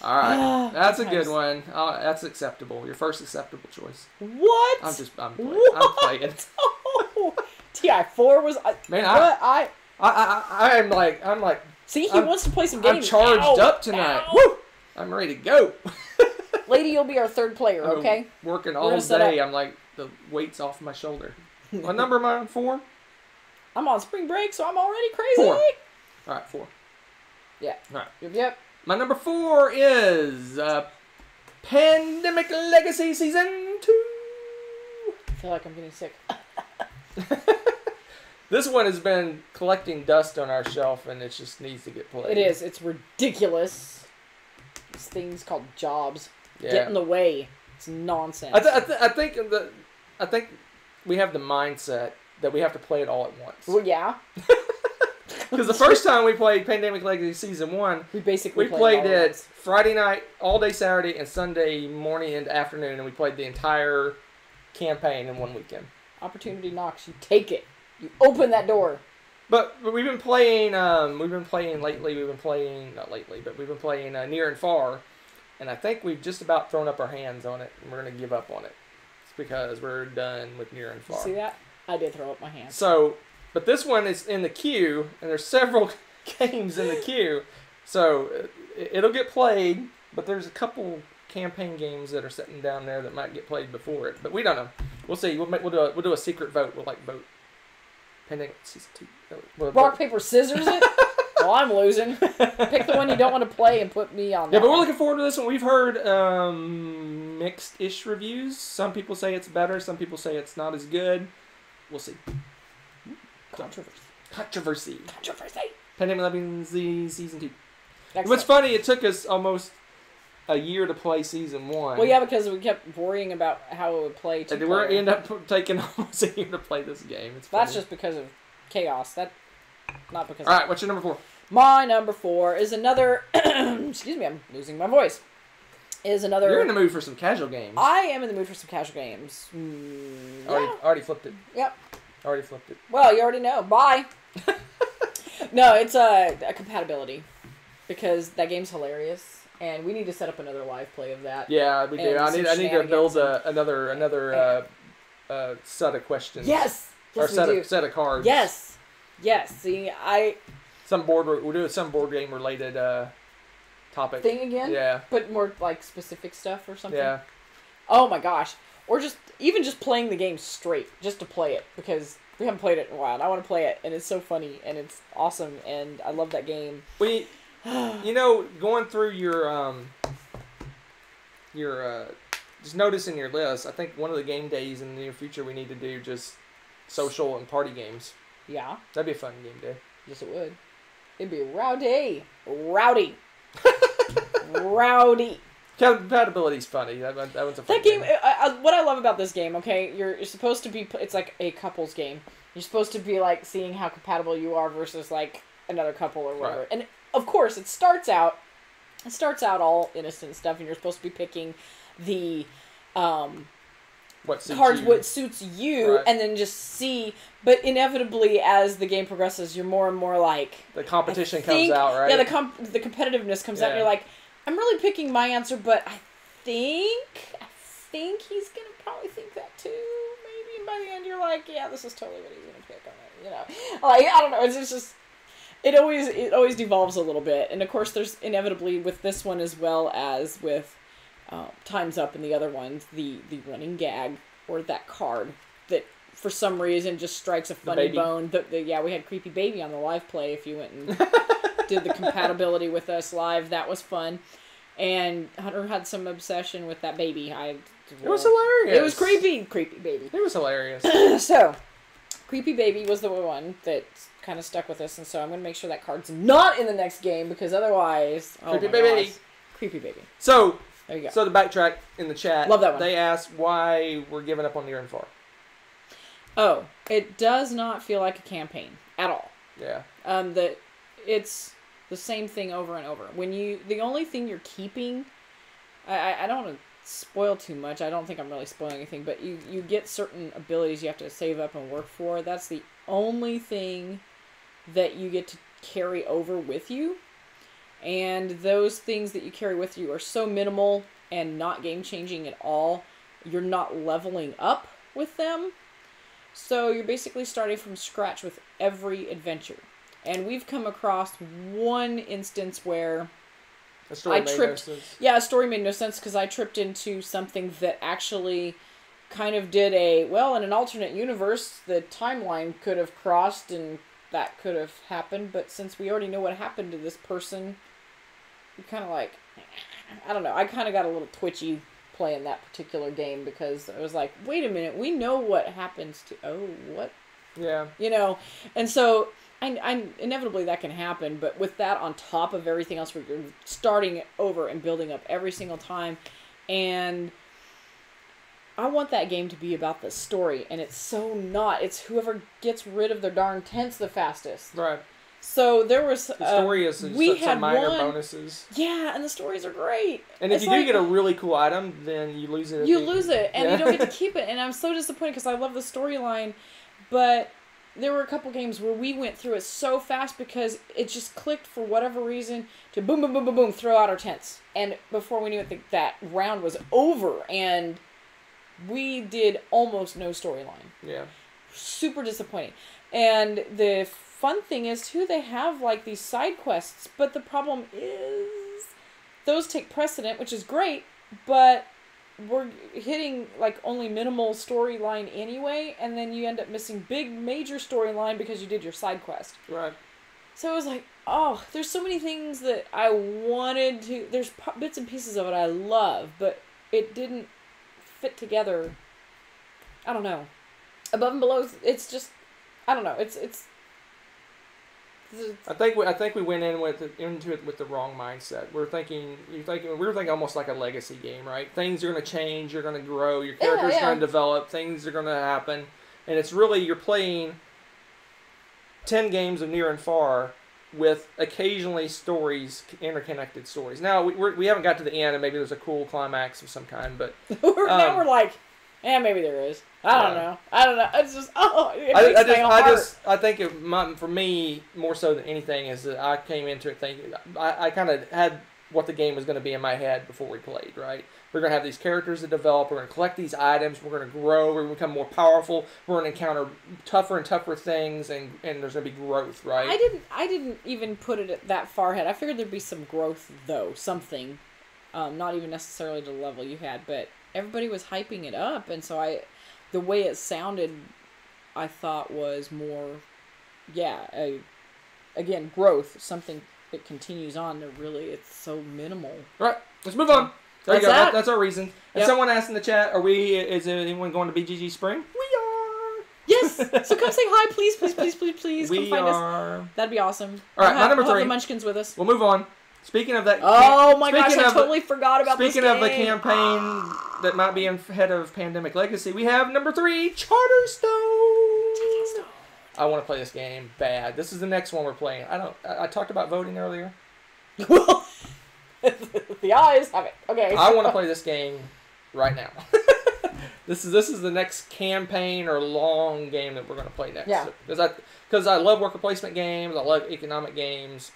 All right, that's a good one. That's acceptable. Your first acceptable choice. What? I'm playing. Oh, TI4 was. Man, I'm like. See, he wants to play some games. I'm charged up tonight. Woo! I'm ready to go. Lady, you'll be our third player, okay? Working all day, I'm like, the weight's off my shoulder. What number am I on? 4? I'm on spring break, so I'm already crazy. 4. All right, 4. Yeah. All right. Yep. My number 4 is Pandemic Legacy Season 2. I feel like I'm getting sick. This one has been collecting dust on our shelf, and it just needs to get played. It is. It's ridiculous. These things called jobs get in the way. It's nonsense. I think we have the mindset that we have to play it all at once. Well, yeah. Because the first time we played Pandemic Legacy Season 1, we basically played it Friday night, all day Saturday, and Sunday morning and afternoon, and we played the entire campaign in one weekend. Opportunity knocks. You take it. You open that door. But we've been playing Near and Far, and I think we've just about thrown up our hands on it, and we're going to give up on it. It's because we're done with Near and Far. You see that? I did throw up my hands. So, but this one is in the queue, and there's several games in the queue, so it'll get played, but there's a couple campaign games that are sitting down there that might get played before it, but we don't know. We'll see. We'll do a secret vote. We'll vote. Pandemic Season 2. Rock, paper, scissors it? Well, I'm losing. Pick the one you don't want to play and put me on that. Yeah, but we're looking forward to this one. We've heard mixed-ish reviews. Some people say it's better. Some people say it's not as good. We'll see. Controversy. Pandemic Legacy Season 2. Excellent. What's funny, it took us almost a year to play Season 1. Well, yeah, because we kept worrying about how it would play. And we ended up taking almost a year to play this game. It's That's just because of chaos. Not because. All right, what's your number 4? My number 4 is another. Excuse me, I'm losing my voice. Is another. You're in the mood for some casual games. I am in the mood for some casual games. Already flipped it. Yep. Already flipped it. Well, you already know. Bye. No, it's a compatibility, because that game's hilarious. And we need to set up another live play of that. Yeah, we do. I need to build another set of questions. Yes. Or set of cards. Yes. See, we'll do some board game related topic thing again. Yeah. But more like specific stuff or something. Yeah. Oh my gosh. Or just playing the game straight, just to play it, because we haven't played it in a while. And I want to play it, and it's so funny and it's awesome, and I love that game. Going through your just noticing your list, I think one of the game days in the near future we need to do just social and party games. Yeah. That'd be a fun game day. Yes, it would. It'd be rowdy. Rowdy. Compatibility's funny. That one's a fun game. What I love about this game, okay, you're supposed to be. It's like a couples game. You're supposed to be like seeing how compatible you are versus like another couple or whatever. Right. And of course, it starts out all innocent stuff, and you're supposed to be picking the what suits you, right. And then just see. But inevitably, as the game progresses, you're more and more like the competition comes out, right? Yeah, the competitiveness comes out, and you're like, I'm really picking my answer, but I think he's gonna probably think that too. Maybe, and by the end, you're like, yeah, this is totally what he's gonna pick on it. You know, like I don't know. It's just. It always devolves a little bit, and of course there's inevitably with this one as well as with Time's Up and the other ones, the running gag or that card that for some reason just strikes a funny bone. We had Creepy Baby on the live play. If you went and did the compatibility with us live, that was fun. And Hunter had some obsession with that baby. It was hilarious. It was creepy baby. It was hilarious. So, Creepy Baby was the one that kind of stuck with us, and so I'm going to make sure that card's not in the next game, because otherwise... Creepy Baby. So, there you go. So to backtrack in the chat, love that one. They asked why we're giving up on Near and Far. Oh, it does not feel like a campaign at all. Yeah. It's the same thing over and over. The only thing you're keeping... I don't want to spoil too much. I don't think I'm really spoiling anything, but you get certain abilities you have to save up and work for. That's the only thing that you get to carry over with you, and those things that you carry with you are so minimal and not game changing at all. You're not leveling up with them, so you're basically starting from scratch with every adventure. And we've come across one instance where a story made no sense because I tripped into something that actually kind of did in an alternate universe, the timeline could have crossed and that could have happened, but since we already know what happened to this person, you're kind of like, I don't know. I kind of got a little twitchy playing that particular game because I was like, wait a minute, we know what happens to, what? Yeah. You know, and so I inevitably that can happen, but with that on top of everything else, we're starting over and building up every single time, and I want that game to be about the story, and it's so not. It's whoever gets rid of their darn tents the fastest. Right. So there was the story is we had some minor one, bonuses. Yeah, and the stories are great. And if you do get a really cool item, then you lose it. You lose it, and you don't get to keep it. And I'm so disappointed because I love the storyline, but there were a couple games where we went through it so fast because it just clicked for whatever reason to boom, boom, boom, boom, boom, throw out our tents. And before we knew it, that round was over, and we did almost no storyline. Yeah. Super disappointing. And the fun thing is, too, they have, like, these side quests, but the problem is those take precedent, which is great, but we're hitting, like, only minimal storyline anyway, and then you end up missing big, major storyline because you did your side quest. Right. So it was like, oh, there's so many things that I wanted to... There's bits and pieces of it I love, but it didn't fit together. I don't know. Above and below, it's just... I don't know. It's I think we went into it with the wrong mindset. We were thinking almost like a legacy game, right? Things are going to change, you're going to grow, your character's going to develop, things are going to happen, and it's really you're playing 10 games of near and far with occasionally stories, interconnected stories. Now we haven't got to the end, and maybe there's a cool climax of some kind, but now we're like, maybe there is. I don't know. It's just it makes my heart. I think for me more so than anything is that I came into it thinking I kind of had what the game was going to be in my head before we played. Right, we're going to have these characters that develop. We're going to collect these items. We're going to grow. We're going to become more powerful. We're going to encounter tougher and tougher things, and there's going to be growth. Right. I didn't even put it that far ahead. I figured there'd be some growth though, something, not even necessarily to the level you had, but everybody was hyping it up, and so the way it sounded, I thought was more, again, growth, something that continues on. It's so minimal. All right, let's move on. There you go. That's our reason. Yep. And someone asked in the chat, is anyone going to BGG Spring? We are. Yes. So come say hi, please, please, please, please, please. Come find us. That'd be awesome. All right, my number 3. We'll have the Munchkins with us. We'll move on. Speaking of that... Oh my gosh, I totally forgot about this game. Speaking of the campaign that might be ahead of Pandemic Legacy, we have number 3, Charterstone. I want to play this game bad. This is the next one we're playing. I talked about voting earlier. Well, the eyes have it. Okay. I want to play this game right now. This is the next campaign or long game that we're going to play next. Yeah. Because I love worker placement games. I love economic games.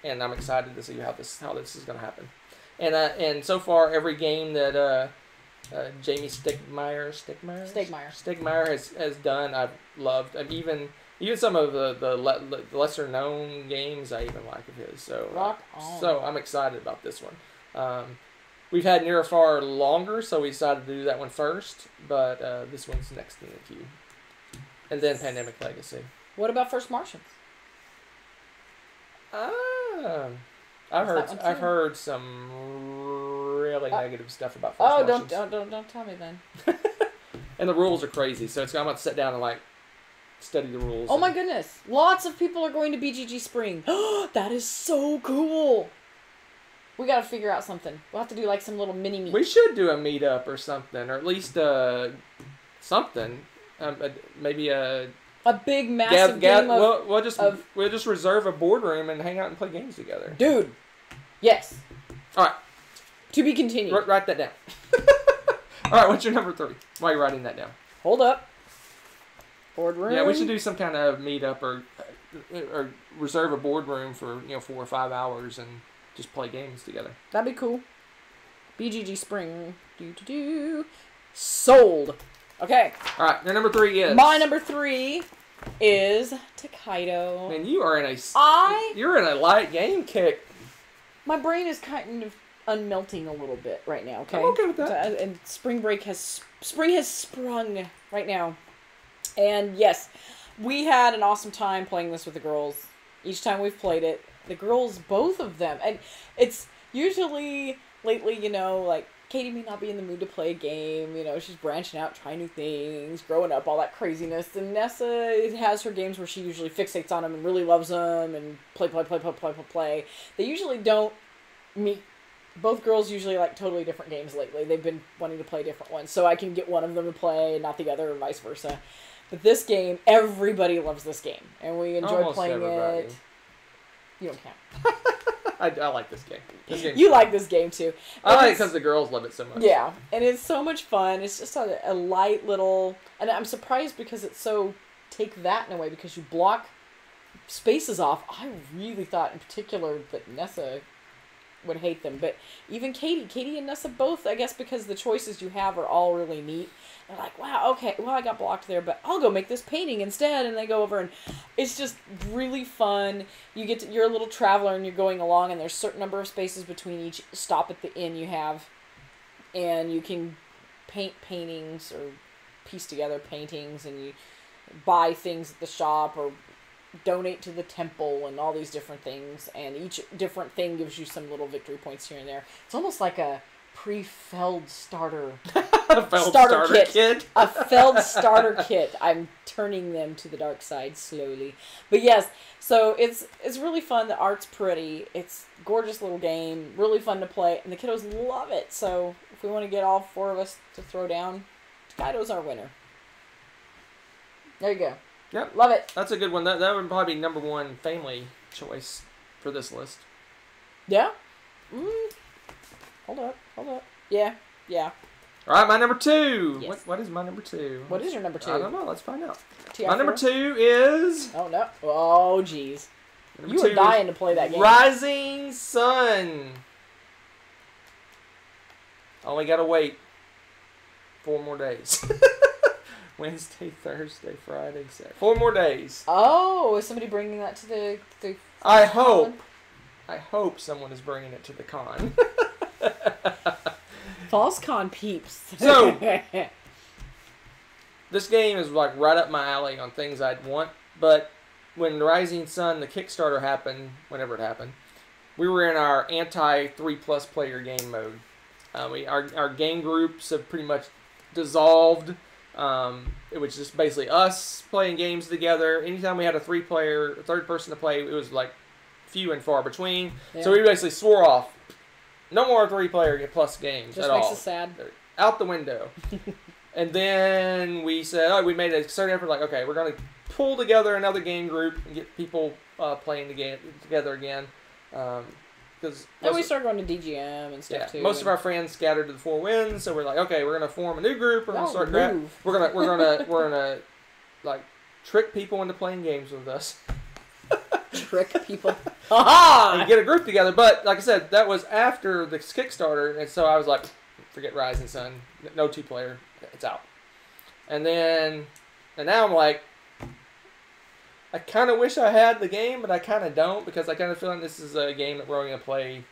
And I'm excited to see how this is going to happen. And so far, every game that Jamie Stegmaier has done, I've loved. And even some of the lesser known games, I even like of his. So rock on. So I'm excited about this one. We've had Near or Far longer, so we decided to do that one first. But this one's next in the queue. And then Pandemic Legacy. What about First Martians? I've heard some really negative stuff about First Martians. Don't tell me then. And the rules are crazy, so I'm going to sit down and study the rules. Oh my goodness! Lots of people are going to BGG Spring. That is so cool. We got to figure out something. We'll have to do some little mini meet. We should do a meetup or something, or at least something. Maybe a big, massive game of... We'll just reserve a boardroom and hang out and play games together. Dude. Yes. All right. To be continued. Write that down. All right, what's your number 3? Why are you writing that down? Hold up. Boardroom. Yeah, we should do some kind of meetup or reserve a boardroom for 4 or 5 hours and just play games together. That'd be cool. BGG Spring. Sold. Okay. All right, your number 3 is... My number 3 is Takedo. Man, you are in you're in a light game kick. My brain is kind of unmelting a little bit right now, okay? I'm okay with that. And spring has sprung right now. And yes, we had an awesome time playing this with the girls. Each time we've played it, the girls, both of them, and usually lately, you know, like Katie may not be in the mood to play a game. You know, she's branching out, trying new things, growing up, all that craziness. And Nessa has her games where she usually fixates on them and really loves them and play. They usually don't meet. Both girls usually like totally different games lately. They've been wanting to play different ones, so I can get one of them to play and not the other, or vice versa. But this game, everybody loves this game, and we enjoy Almost playing everybody. it. You don't count. I like this game. You like this game too. I like it because the girls love it so much. Yeah, and it's so much fun. It's just a light little... And I'm surprised because it's so take that in a way, because you block spaces off. I really thought in particular that Nessa would hate them. But even Katie and Nessa both, I guess because the choices you have are all really neat. They're like, wow, okay, well, I got blocked there, but I'll go make this painting instead. And they go over, and it's just really fun. You're a little traveler, and you're going along, and there's a certain number of spaces between each stop at the inn you have. And you can paint paintings or piece together paintings, and you buy things at the shop or donate to the temple and all these different things. And each different thing gives you some little victory points here and there. It's almost like a pre-felled starter starter kit. A felled starter kit. I'm turning them to the dark side slowly. But yes, so it's really fun. The art's pretty. It's a gorgeous little game. Really fun to play. And the kiddos love it. So if we want to get all four of us to throw down, Kaido's our winner. There you go. Yep. Love it. That's a good one. That would probably be number one family choice for this list. Yeah? Hold up. Yeah. All right, my number two. Yes. What is my number two? What is your number two? I don't know. Let's find out. TR4? My number two is... Oh, no. Oh, jeez. You were two dying to play that game. Rising Sun. Only gotta wait 4 more days. Wednesday, Thursday, Friday, Saturday. 4 more days. Oh, is somebody bringing that to the I con? hope someone is bringing it to the con. False con peeps. So, this game is like right up my alley on things I'd want, but when Rising Sun, the Kickstarter happened, whenever it happened, we were in our anti-3+ player game mode. Our game groups have pretty much dissolved. It was just basically us playing games together. Anytime we had a third person to play, it was like few and far between. Yeah. So we basically swore off. No more 3-player plus games just at all. Just makes us sad. They're out the window. And then we said, we made a concerted effort, like, okay, we're going to pull together another game group and get people playing the game together again. And we started going to DGM and stuff too. Most of our friends scattered to the 4 winds, so we're like, okay, we're gonna form a new group. We're gonna start. We're gonna like trick people into playing games with us. Trick people. And get a group together. But like I said, that was after the Kickstarter, and so I was like, forget Rising Sun, no 2-player, it's out. And now I'm like, I kind of wish I had the game, but I kind of don't, because I kind of feel like this is a game that we're going to play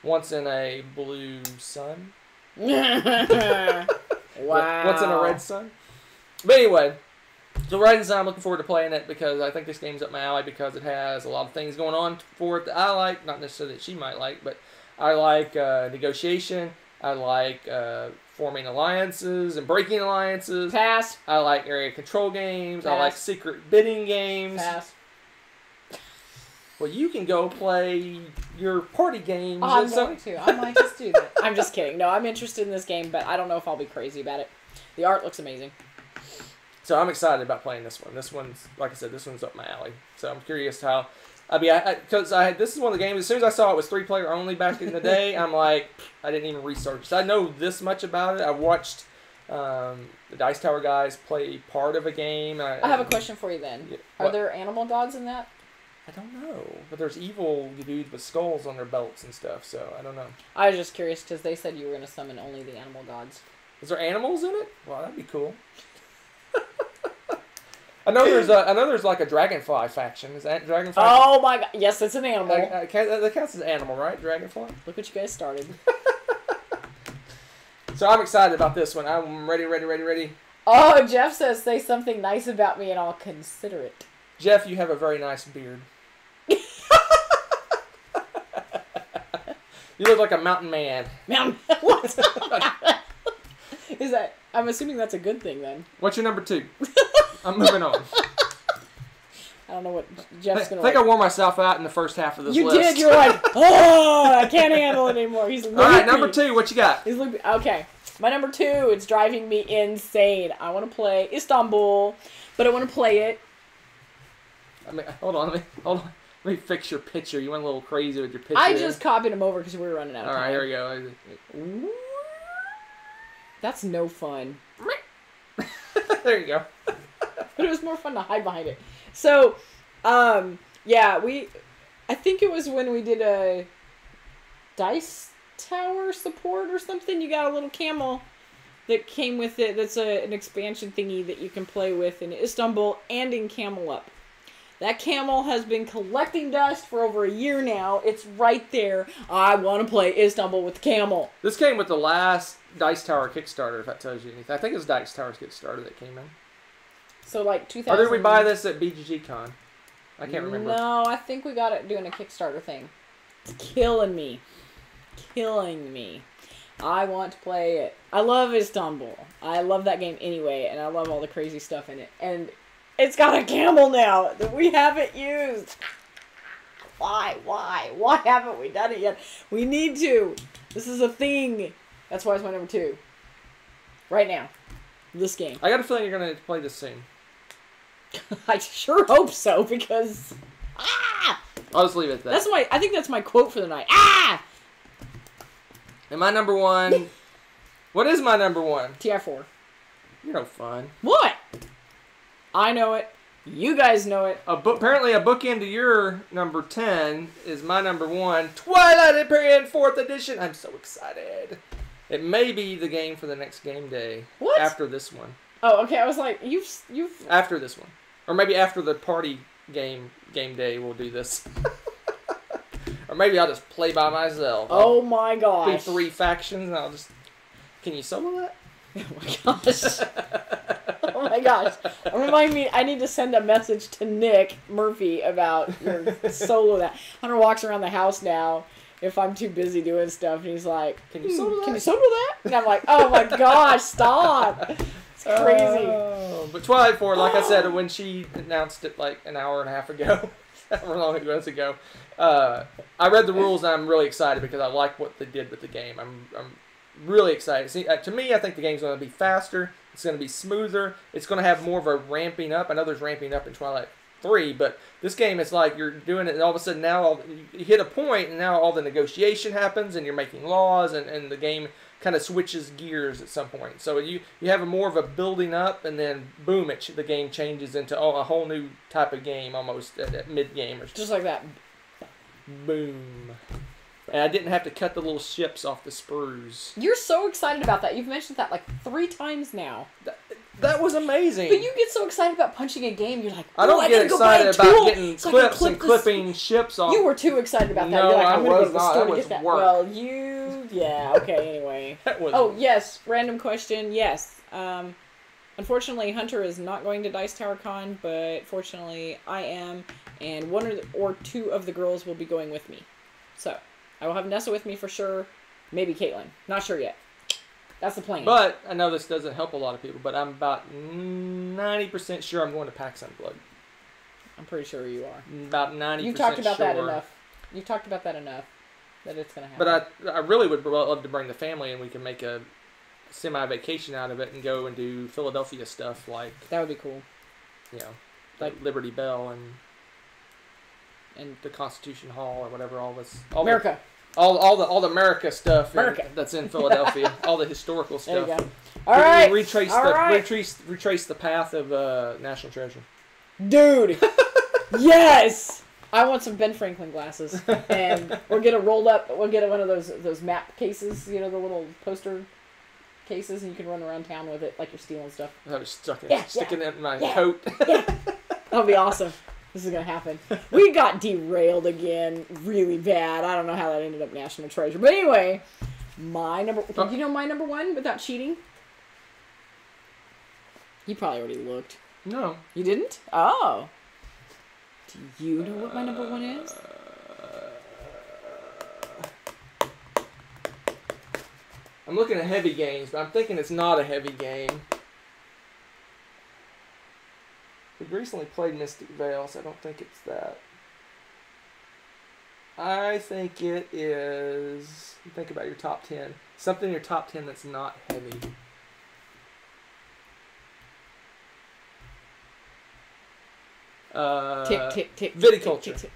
once in a blue sun. Wow. Once in a red sun. But anyway, so Rising Sun, I'm looking forward to playing it because I think this game's up my alley because it has a lot of things going on for it that I like. Not necessarily that she might like, but I like negotiation. I like forming alliances and breaking alliances. Pass. I like area control games. Pass. I like secret bidding games. Pass. Well, you can go play your party games. Oh, I'm going to. I might just do that. I'm just kidding. No, I'm interested in this game, but I don't know if I'll be crazy about it. The art looks amazing. So I'm excited about playing this one. This one's, like I said, this one's up my alley. So I'm curious how... this is one of the games, as soon as I saw it was 3-player only back in the day, I'm like, I didn't even research. So I know this much about it. I watched the Dice Tower guys play part of a game. I have a question for you then. Yeah, Are there animal gods in that? I don't know. But there's evil dudes with skulls on their belts and stuff, so I don't know. I was just curious because they said you were going to summon only the animal gods. Is there animals in it? Well, that'd be cool. I know there's like a dragonfly faction. Is that dragonfly? Oh my god! Yes, it's an animal. That counts as an animal, right? Dragonfly. Look what you guys started. So I'm excited about this one. I'm ready. Oh, Jeff says, say something nice about me and I'll consider it. Jeff, you have a very nice beard. You look like a mountain man. Mountain. What? Is that? I'm assuming that's a good thing then. What's your number 2? I'm moving on. I don't know what Jeff's gonna. I think I wore myself out in the first half of this list. You did. You're like, oh, I can't handle it anymore. He's loopy. All right, number 2. What you got? He's loopy. Okay, my number 2. It's driving me insane. I want to play Istanbul, but I want to play it. I mean, hold on. Let me fix your picture. You went a little crazy with your picture. I just copied him over because we were running out of time. All right, here we go. That's no fun. There you go. But it was more fun to hide behind it. So, yeah, I think it was when we did a Dice Tower support or something. You got a little camel that came with it. That's an expansion thingy that you can play with in Istanbul and in Camel Up. That camel has been collecting dust for over a year now. It's right there. I want to play Istanbul with the camel. This came with the last Dice Tower Kickstarter, if that tells you anything. I think it was Dice Tower's Kickstarter that came in. So, like, 2000... Or did we buy this at BGG Con? I can't remember. No, I think we got it doing a Kickstarter thing. It's killing me. Killing me. I want to play it. I love Istanbul. I love that game anyway, and I love all the crazy stuff in it. And it's got a camel now that we haven't used. Why? Why haven't we done it yet? We need to. This is a thing. That's why it's my number 2. Right now. This game. I got a feeling you're going to play this soon. I sure hope so, because... Ah! I'll just leave it at that. I think that's my quote for the night. Ah! And my number 1... What is my number 1? TI4. You're no fun. What? I know it. You guys know it. Apparently a bookend to your number 10 is my number 1. Twilight Imperium 4th Edition. I'm so excited. It may be the game for the next game day. What? After this one. Oh, okay. I was like, you've... After this one. Or maybe after the party game day we'll do this. Or maybe I'll just play by myself. Oh my gosh. Be 3 factions and I'll just... Can you solo that? Oh my gosh. Oh my gosh. Remind me, I need to send a message to Nick Murphy about your solo that. Hunter walks around the house now if I'm too busy doing stuff and he's like, Can you solo that? Can you solo that? And I'm like, oh my gosh, stop. It's crazy. But Twilight 4, like I said, when she announced it like an hour and a half ago, however long it was ago, I read the rules and I'm really excited because I like what they did with the game. I'm really excited. See, to me, I think the game's going to be faster. It's going to be smoother. It's going to have more of a ramping up. I know there's ramping up in Twilight 3, but this game is like you're doing it and all of a sudden now you hit a point and now all the negotiation happens and you're making laws and the game kind of switches gears at some point. So you have more of a building up and then boom, the game changes into a whole new type of game almost at mid-game. Or Just like that. Boom. And I didn't have to cut the little ships off the sprues. You're so excited about that. You've mentioned that like 3 times now. That was amazing. But you get so excited about punching a game, you're like, I don't get excited about getting clips and clipping ships off. You were too excited about that. No, you're like, I I'm going to go was to the not. store That to was get that. work. Well, yeah, okay, anyway. Oh, yes, random question, yes. Unfortunately, Hunter is not going to Dice Tower Con, but fortunately, I am, and 1 or 2 of the girls will be going with me. So, I will have Nessa with me for sure. Maybe Caitlin. Not sure yet. That's the plan. But I know this doesn't help a lot of people, but I'm about 90% sure I'm going to PAX Unplugged. I'm pretty sure you are. About 90% You've talked about sure. that enough. You've talked about that enough that it's going to happen. But I really would love to bring the family and we can make a semi-vacation out of it and go and do Philadelphia stuff like... That would be cool. You know, like Liberty Bell and the Constitution Hall or whatever, all America. All the America stuff that's in Philadelphia. All the historical stuff. There you go. All right. Retrace the path of National Treasure. Dude. Yes. I want some Ben Franklin glasses, and we'll get We'll get one of those map cases. You know, the little poster cases, and you can run around town with it like you're stealing stuff. I was sticking it in my coat. Yeah. That'll be awesome. This is going to happen. We got derailed again really bad. I don't know how that ended up National Treasure. But anyway, did you know my number 1 without cheating? You probably already looked. No. You didn't? Oh. Do you know what my number 1 is? I'm looking at heavy games, but I'm thinking it's not a heavy game. We've recently played Mystic Vale, so I don't think it's that. I think it is... Think about your top 10. Something in your top 10 that's not heavy. Tick, tick, tick. Viticulture. Tick, tick, tick.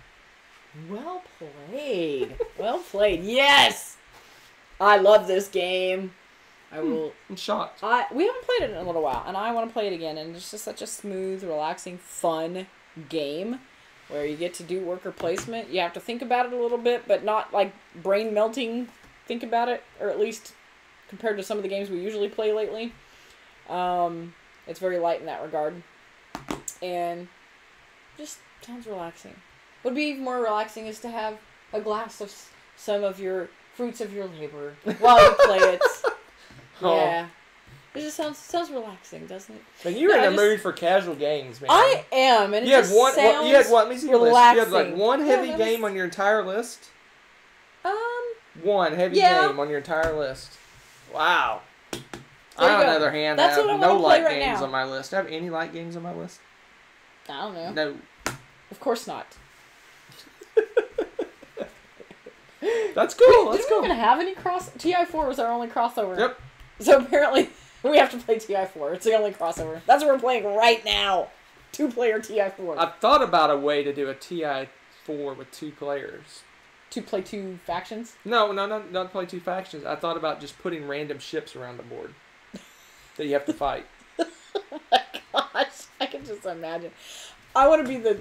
Well played. Well played. Yes! I love this game. I will... I'm shocked. We haven't played it in a little while, and I want to play it again. And it's just such a smooth, relaxing, fun game where you get to do worker placement. You have to think about it a little bit, but not like brain melting. Think about it, or at least compared to some of the games we usually play lately. It's very light in that regard, and just sounds relaxing. What would be even more relaxing is to have a glass of some of your fruits of your labor while you play it. Yeah. It just sounds relaxing, doesn't it? Man, you're in a mood for casual games, man. I am, and it just sounds you had what? Let me see your list. You had like one heavy game on your entire list? One heavy game on your entire list. Wow. I, on the other hand, have no light games on my list. Do I have any light games on my list? I don't know. No. Of course not. That's cool. That's cool. Didn't we even have any TI4 was our only crossover. Yep. So apparently we have to play TI4. It's the only crossover. That's what we're playing right now. 2-player TI4. I've thought about a way to do a TI4 with 2 players. To play 2 factions? No, not play 2 factions. I thought about just putting random ships around the board that you have to fight. Oh my gosh, I can just imagine. I want to be the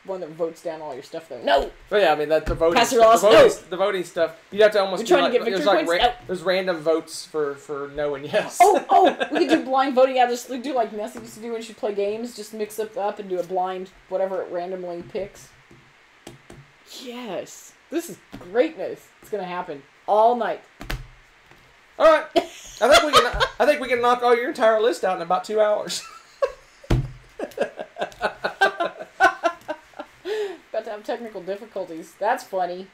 one that votes down all your stuff, though. No! But yeah, I mean, that's the voting Pass your laws. The voting stuff. You'd have to almost You're trying to get victory points? There's random votes for no and yes. Oh, we could do blind voting. Yeah, just do like Nessie used to do when she play games. Just mix it up and do a blind, whatever it randomly picks. Yes. This is greatness. It's going to happen all night. All right. I think we can knock all your entire list out in about 2 hours. About to have technical difficulties. That's funny.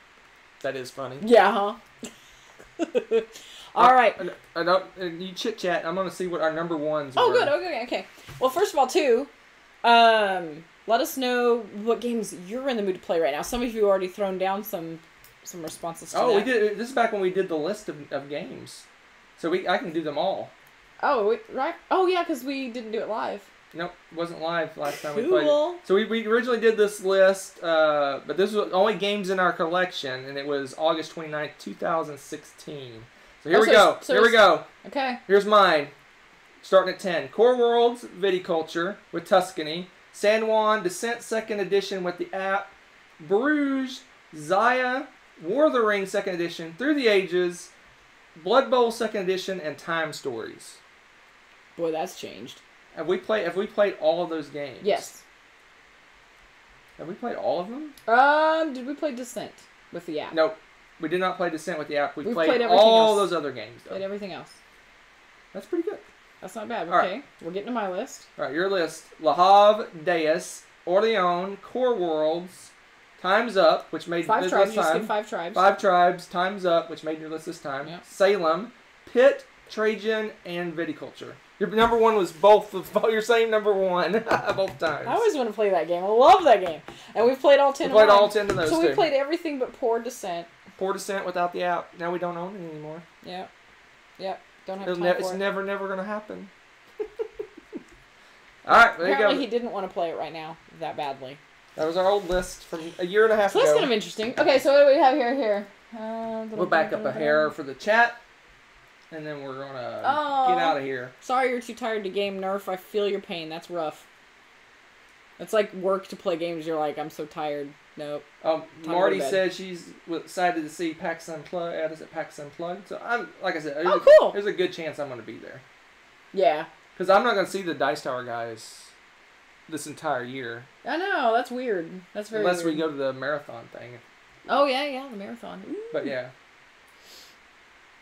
That is funny. Yeah, huh? All right. I don't. You chit chat. I'm gonna see what our number ones. Oh, good. Okay. Well, first of all, let us know what games you're in the mood to play right now. Some of you already thrown down some responses to that. We did. This is back when we did the list of games, so I can do them all. Oh, right. Oh, yeah, because we didn't do it live. Nope, it wasn't live last time we played it. So we originally did this list, but this was only games in our collection, and it was August 29th, 2016. So here we go. Here we go. Okay. Here's mine. Starting at 10. Core Worlds Viticulture with Tuscany. San Juan Descent 2nd Edition with the app. Bruges, Zaya, War of the Ring 2nd Edition, Through the Ages, Blood Bowl 2nd Edition, and Time Stories. Boy, that's changed. Have we played all of those games? Yes. Have we played all of them? Did we play Descent with the app? Nope. We did not play Descent with the app. We played all those other games, though. Played everything else. That's pretty good. That's not bad. Okay. Right. We're getting to my list. All right, your list. Le Havre, Deus, Orleans, Core Worlds, Time's Up, which made 5 this tribes. list time. You skipped 5 tribes. 5 tribes, Time's Up, which made your list this time. Yep. Salem, Pitt, Trajan, and Viticulture. Your number one was both your same number one both times. I always want to play that game. I love that game. And we've played all 10 We played all 10 of those, So too. we played everything but Poor Descent. Poor Descent without the app. Now we don't own it anymore. Yep. Don't have time for It's it. never going to happen. All right, there Apparently you go. he didn't want to play it right now that badly. That was our old list from a year and a half So ago. that's kind of interesting. Okay, so what do we have here? We'll back up a hair for the chat, and then we're going to get out of here. Sorry you're too tired to game, Nerf. I feel your pain. That's rough. It's like work to play games. You're like, I'm so tired. Nope. Marty said she's excited to see PAX Unplugged. Is it PAX Unplugged? So I'm, like I said, cool. There's a good chance I'm going to be there. Yeah. Because I'm not going to see the Dice Tower guys this entire year. I know. That's weird. That's very Unless weird. we go to the marathon thing. Oh, yeah, the marathon. Ooh. But yeah.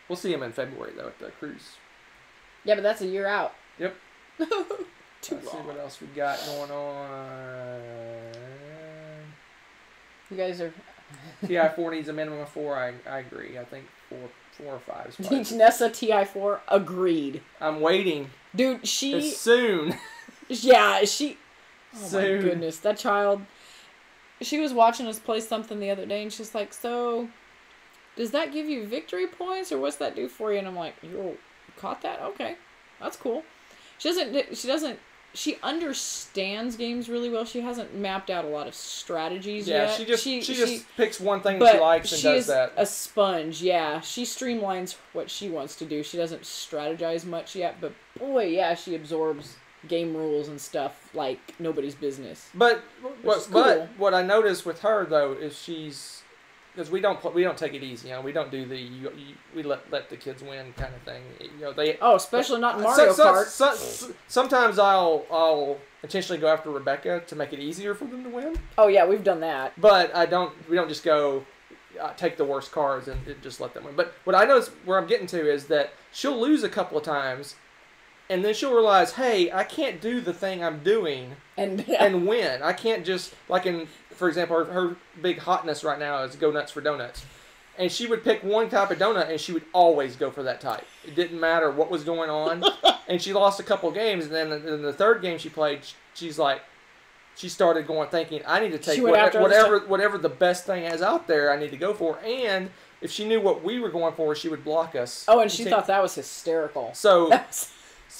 We'll see him in February, though, at the cruise. Yeah, but that's a year out. Yep. Too Let's see long. what else we got going on. You guys are... TI-4 needs a minimum of 4. I agree. I think 4 or 5 is fine. Teach Nessa TI-4. Agreed. I'm waiting. Dude, she... Soon. Yeah, she... Oh Soon. my goodness. That child... She was watching us play something the other day, and she's like, so... Does that give you victory points, or what's that do for you? And I'm like, you caught that? Okay. That's cool. She understands games really well. She hasn't mapped out a lot of strategies yet. Yeah, she just picks one thing that she likes and does that. She is a sponge, yeah. She streamlines what she wants to do. She doesn't strategize much yet, but boy, yeah, she absorbs game rules and stuff like nobody's business. But what I noticed with her though is because we don't take it easy, we don't do we let the kids win kind of thing. Especially not in Mario Kart. Sometimes I'll intentionally go after Rebecca to make it easier for them to win. Oh yeah, we've done that. But we don't just go take the worst cards and just let them win. But what I notice where I'm getting to is that she'll lose a couple of times, and then she'll realize, hey, I can't do the thing I'm doing and win. I can't just for example, her big hotness right now is go nuts for donuts. And she would pick one type of donut, and she would always go for that type. It didn't matter what was going on. And she lost a couple games, and then in the third game she played, she started thinking, I need to take whatever the best thing is out there, I need to go for. And if she knew what we were going for, she would block us. Oh, and she thought that was hysterical. So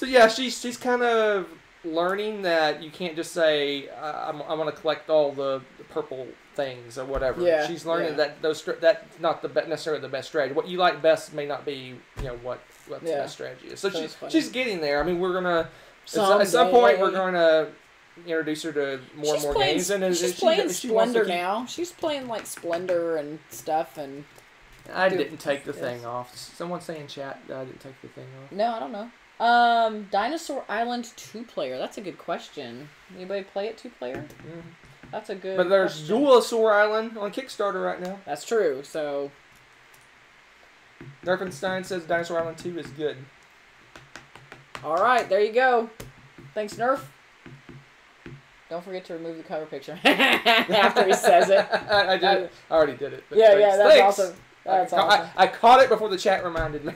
yeah, she's kind of learning that you can't just say I'm going to collect all the purple things or whatever. Yeah, she's learning that that's not necessarily the best strategy. What you like best may not be what the best strategy is. So she's getting there. I mean, we're gonna at some point we're gonna introduce her to more and more games. And she's playing Splendor now. She's playing like Splendor and stuff. And I didn't take the thing off. Someone say in chat I didn't take the thing off. No, I don't know. Dinosaur Island 2-player. That's a good question. Anybody play it 2-player? Mm-hmm. That's a good But there's Dinosaur Island on Kickstarter right now. That's true, so... Nerfenstein says Dinosaur Island 2 is good. Alright, there you go. Thanks, Nerf. Don't forget to remove the cover picture after he says it. I did it. I already did it. That's awesome. That's awesome. I caught it before the chat reminded me.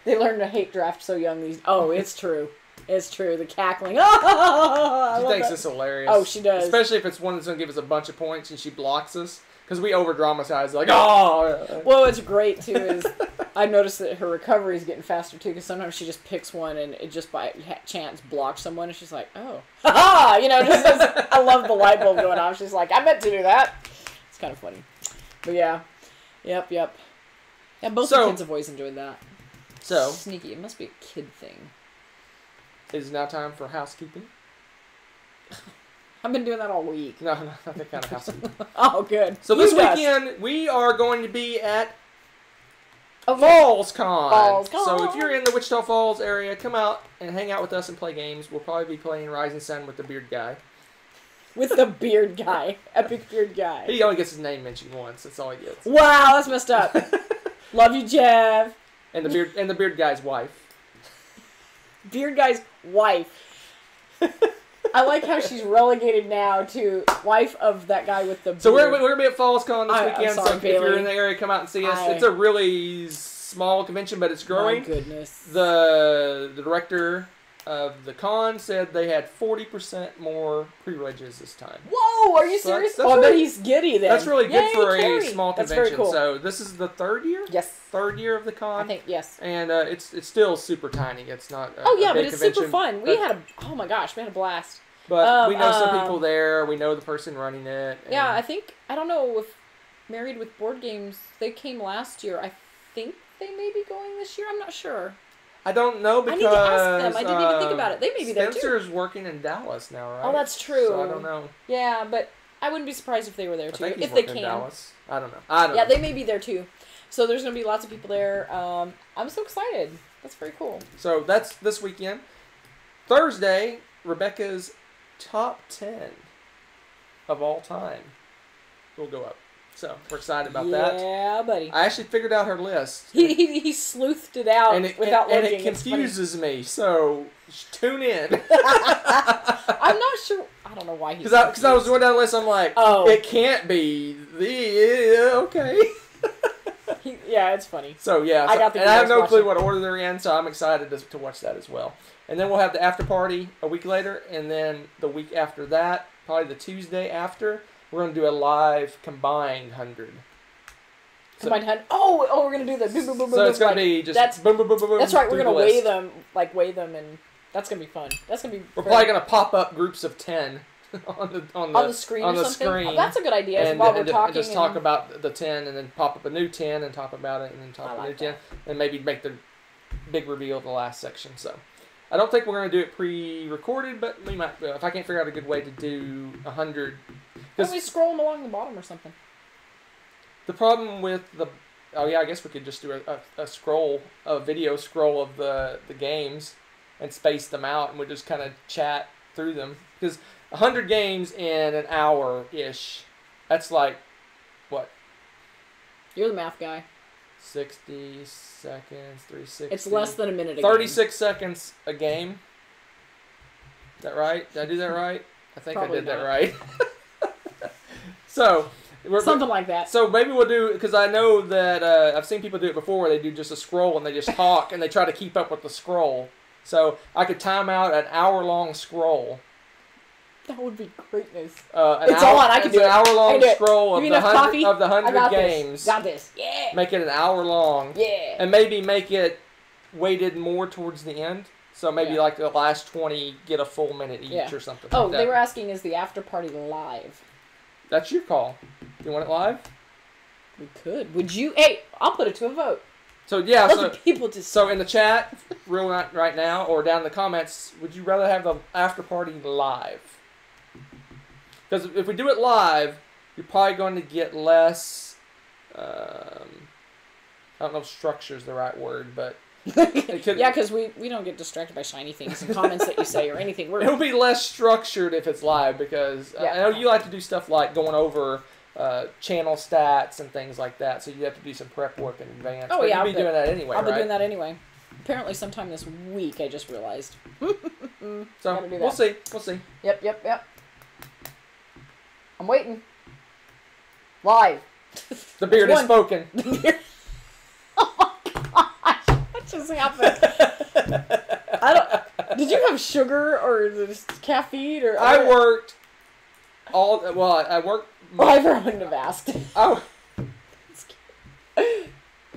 They learn to hate draft so young. Oh, it's true. It's true. The cackling. Oh, she thinks it's hilarious. Oh, she does. Especially if it's one that's going to give us a bunch of points and she blocks us. Because we over-dramatize. Like, oh! Well, what's great, too, is I've noticed that her recovery is getting faster, too. Because sometimes she just picks one and it just by chance blocks someone. And she's like, oh. Ha-ha! I love the light bulb going off. She's like, I meant to do that. It's kind of funny. But yeah. Yep. Yeah, both the kids have always enjoyed that. So sneaky. It must be a kid thing. It is now time for housekeeping. I've been doing that all week. No, not that kind of housekeeping. Oh, good. So this weekend, we are going to be at FallsCon. So if you're in the Wichita Falls area, come out and hang out with us and play games. We'll probably be playing Rising Sun with the beard guy. With the beard guy. Epic beard guy. He only gets his name mentioned once. That's all he gets. Wow, that's messed up. Love you, Jeff. And the beard guy's wife. Beard guy's wife. I like how she's relegated now to wife of that guy with the beard. So we're going to be at FallsCon this weekend. Sorry, so if you're in the area, come out and see us. It's a really small convention, but it's growing. My goodness. The director of the con said they had 40% more pre-regs this time. Whoa, are you serious? That's really, he's giddy then. That's really good for a small convention. That's very cool. So this is the third year? Yes. Third year of the con? I think, yes. And it's still super tiny. It's not a but big it's convention, super fun. We had a blast. But we know some people there. We know the person running it. Yeah, I don't know if Married with Board Games, they came last year. I think they may be going this year. I'm not sure. I don't know because... I need to ask them. I didn't even think about it. They may be there too. Spencer's working in Dallas now, right? Oh, that's true. So I don't know. Yeah, but I wouldn't be surprised if they were there too. I think if they can. In Dallas. I don't know. Yeah, they may be there too. So there's going to be lots of people there. I'm so excited. That's very cool. So that's this weekend. Thursday, Rebecca's top 10 of all time will go up. So we're excited about that. Yeah, buddy. I actually figured out her list. He sleuthed it out without looking. And it confuses me, so tune in. I'm not sure. I don't know why he's because I was going down the list. I'm like, oh, it can't be the okay. Yeah, it's funny. So yeah, I got the and I have no clue what order they're in, so I'm excited to watch that as well. And then we'll have the after party a week later, and then the week after that, probably the Tuesday after, we're going to do a live combined 100. Combined 100. Oh, we're going to do the boom, boom, boom, boom. So it's going to be just boom, boom, boom, boom. That's right. We're going to weigh them, and that's going to be fun. That's going to be. We're probably going to pop up groups of 10 on the screen or something. Oh, that's a good idea. While we're talking, just talk about the 10, and then pop up a new 10, and talk about it, and then talk about a new 10, and maybe make the big reveal in the last section. So. I don't think we're going to do it pre-recorded, but we might. If I can't figure out a good way to do 100, can we scroll them along the bottom or something? The problem with I guess we could just do a video scroll of the games, and space them out, and we'll just kind of chat through them because 100 games in an hour ish. That's like what? You're the math guy. 60 seconds, 360. It's less than a minute a 36 seconds a game. Is that right? Did I do that right? I think Probably I did not. that right. So something like that. So maybe we'll do, because I know that I've seen people do it before where they do just a scroll and they just talk and they try to keep up with the scroll. So I could time out an hour-long scroll. That would be greatness. It's on. I can do it. An hour-long scroll of the 100 games. Got this. Yeah. Make it an hour long. Yeah. And maybe make it weighted more towards the end. So maybe like the last 20 get a full minute each or something. Oh, like that. They were asking, is the after party live? That's your call. You want it live? We could. Would you? Hey, I'll put it to a vote. So yeah. Let the people decide. So in the chat, right now, or down in the comments, would you rather have the after party live? Because if we do it live, you're probably going to get less, I don't know if structure is the right word, but... Yeah, because we don't get distracted by shiny things and comments that you say or anything. It'll be less structured if it's live, because I know you like to do stuff like going over channel stats and things like that, so you have to do some prep work in advance. Oh, but yeah, you'll be doing that anyway, I'll be doing that anyway. Apparently sometime this week, I just realized. So, we'll see. We'll see. Yep. I'm waiting. Live. The beard is spoken. Oh my gosh. What just happened? Did you have sugar or just caffeine or? I worked I worked. Well, I wouldn't have asked.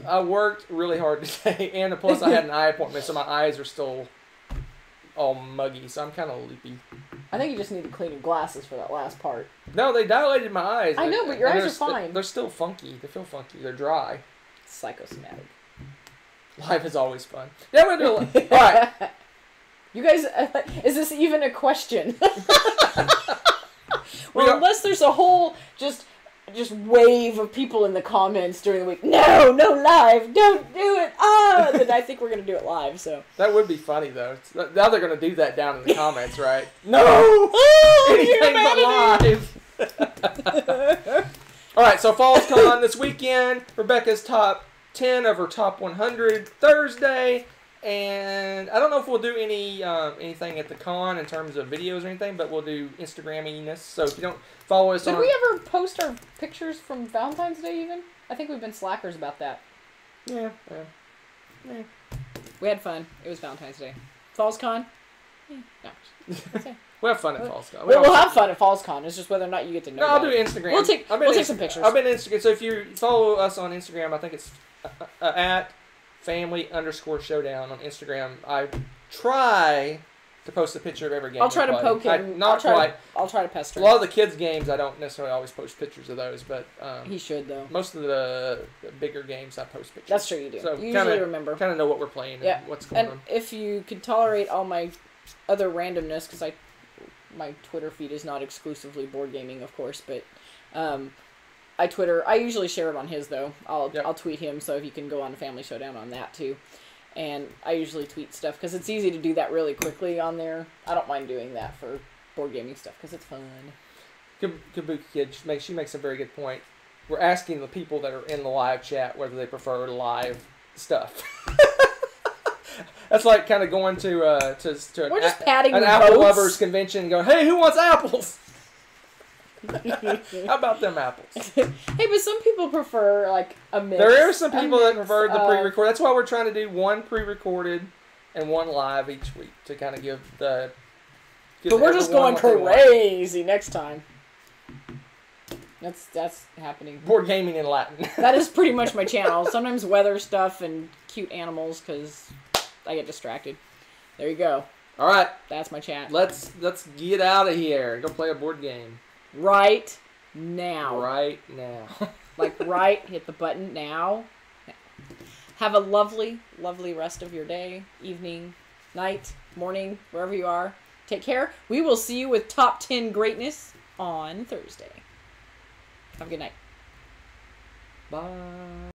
I worked really hard today, and plus I had an eye appointment, so my eyes are still all muggy, so I'm kind of loopy. I think you just need to clean your glasses for that last part. No, they dilated my eyes. I know, but your eyes are fine. They're still funky. They feel funky. They're dry. Psychosomatic. Life is always fun. Yeah, we're gonna do it. All right. You guys, is this even a question? Well, unless there's a whole just wave of people in the comments during the week. No live, don't do it. Then I think we're gonna do it live. So that would be funny though. Now they're gonna do that down in the comments, right? No, anything but live. All right, so Falls Con this weekend. Rebecca's top 10 of her top 100 Thursday. And I don't know if we'll do anything at the con in terms of videos or anything, but we'll do Instagram-iness. So if you don't follow us Did we ever post our pictures from Valentine's Day even? I think we've been slackers about that. Yeah. We had fun. It was Valentine's Day. Falls Con? No. We'll have fun at Falls Con. We'll have fun at Falls Con. It's just whether or not you get to know. No, I'll do Instagram. We'll take some pictures. I've been Instagram. So if you follow us on Instagram, I think it's at family_showdown on Instagram. I try to post a picture of every game. I'll try to poke him. I'll try to pester him. A lot of the kids' games, I don't necessarily always post pictures of those, but he should though. Most of the bigger games, I post pictures. That's true, you do. So you usually remember. Kind of know what we're playing and what's going on. And if you could tolerate all my other randomness, because my Twitter feed is not exclusively board gaming, of course, but I usually share it on his though. I'll tweet him, so if you can go on Family Showdown on that too. And I usually tweet stuff because it's easy to do that really quickly on there. I don't mind doing that for board gaming stuff because it's fun. Kabuki Kid, she makes a very good point. We're asking the people that are in the live chat whether they prefer live stuff. That's like kind of going to We're just patting an the apple votes. lovers convention and going, hey, who wants apples? How about them apples? Hey, but some people prefer like a mix. There are some people that mix prefer the of- pre-record. That's why we're trying to do one pre-recorded and one live each week to kind of give the. But we're just going crazy next time. That's happening. Board gaming in Latin. That is pretty much my channel. Sometimes weather stuff and cute animals because I get distracted. There you go. All right, That's my chat. let's get out of here. Go play a board game Right now. right now. Like right, hit the button now. Have a lovely, lovely rest of your day, evening, night, morning, wherever you are. Take care. We will see you with Top 10 Greatness on Thursday. Have a good night. Bye.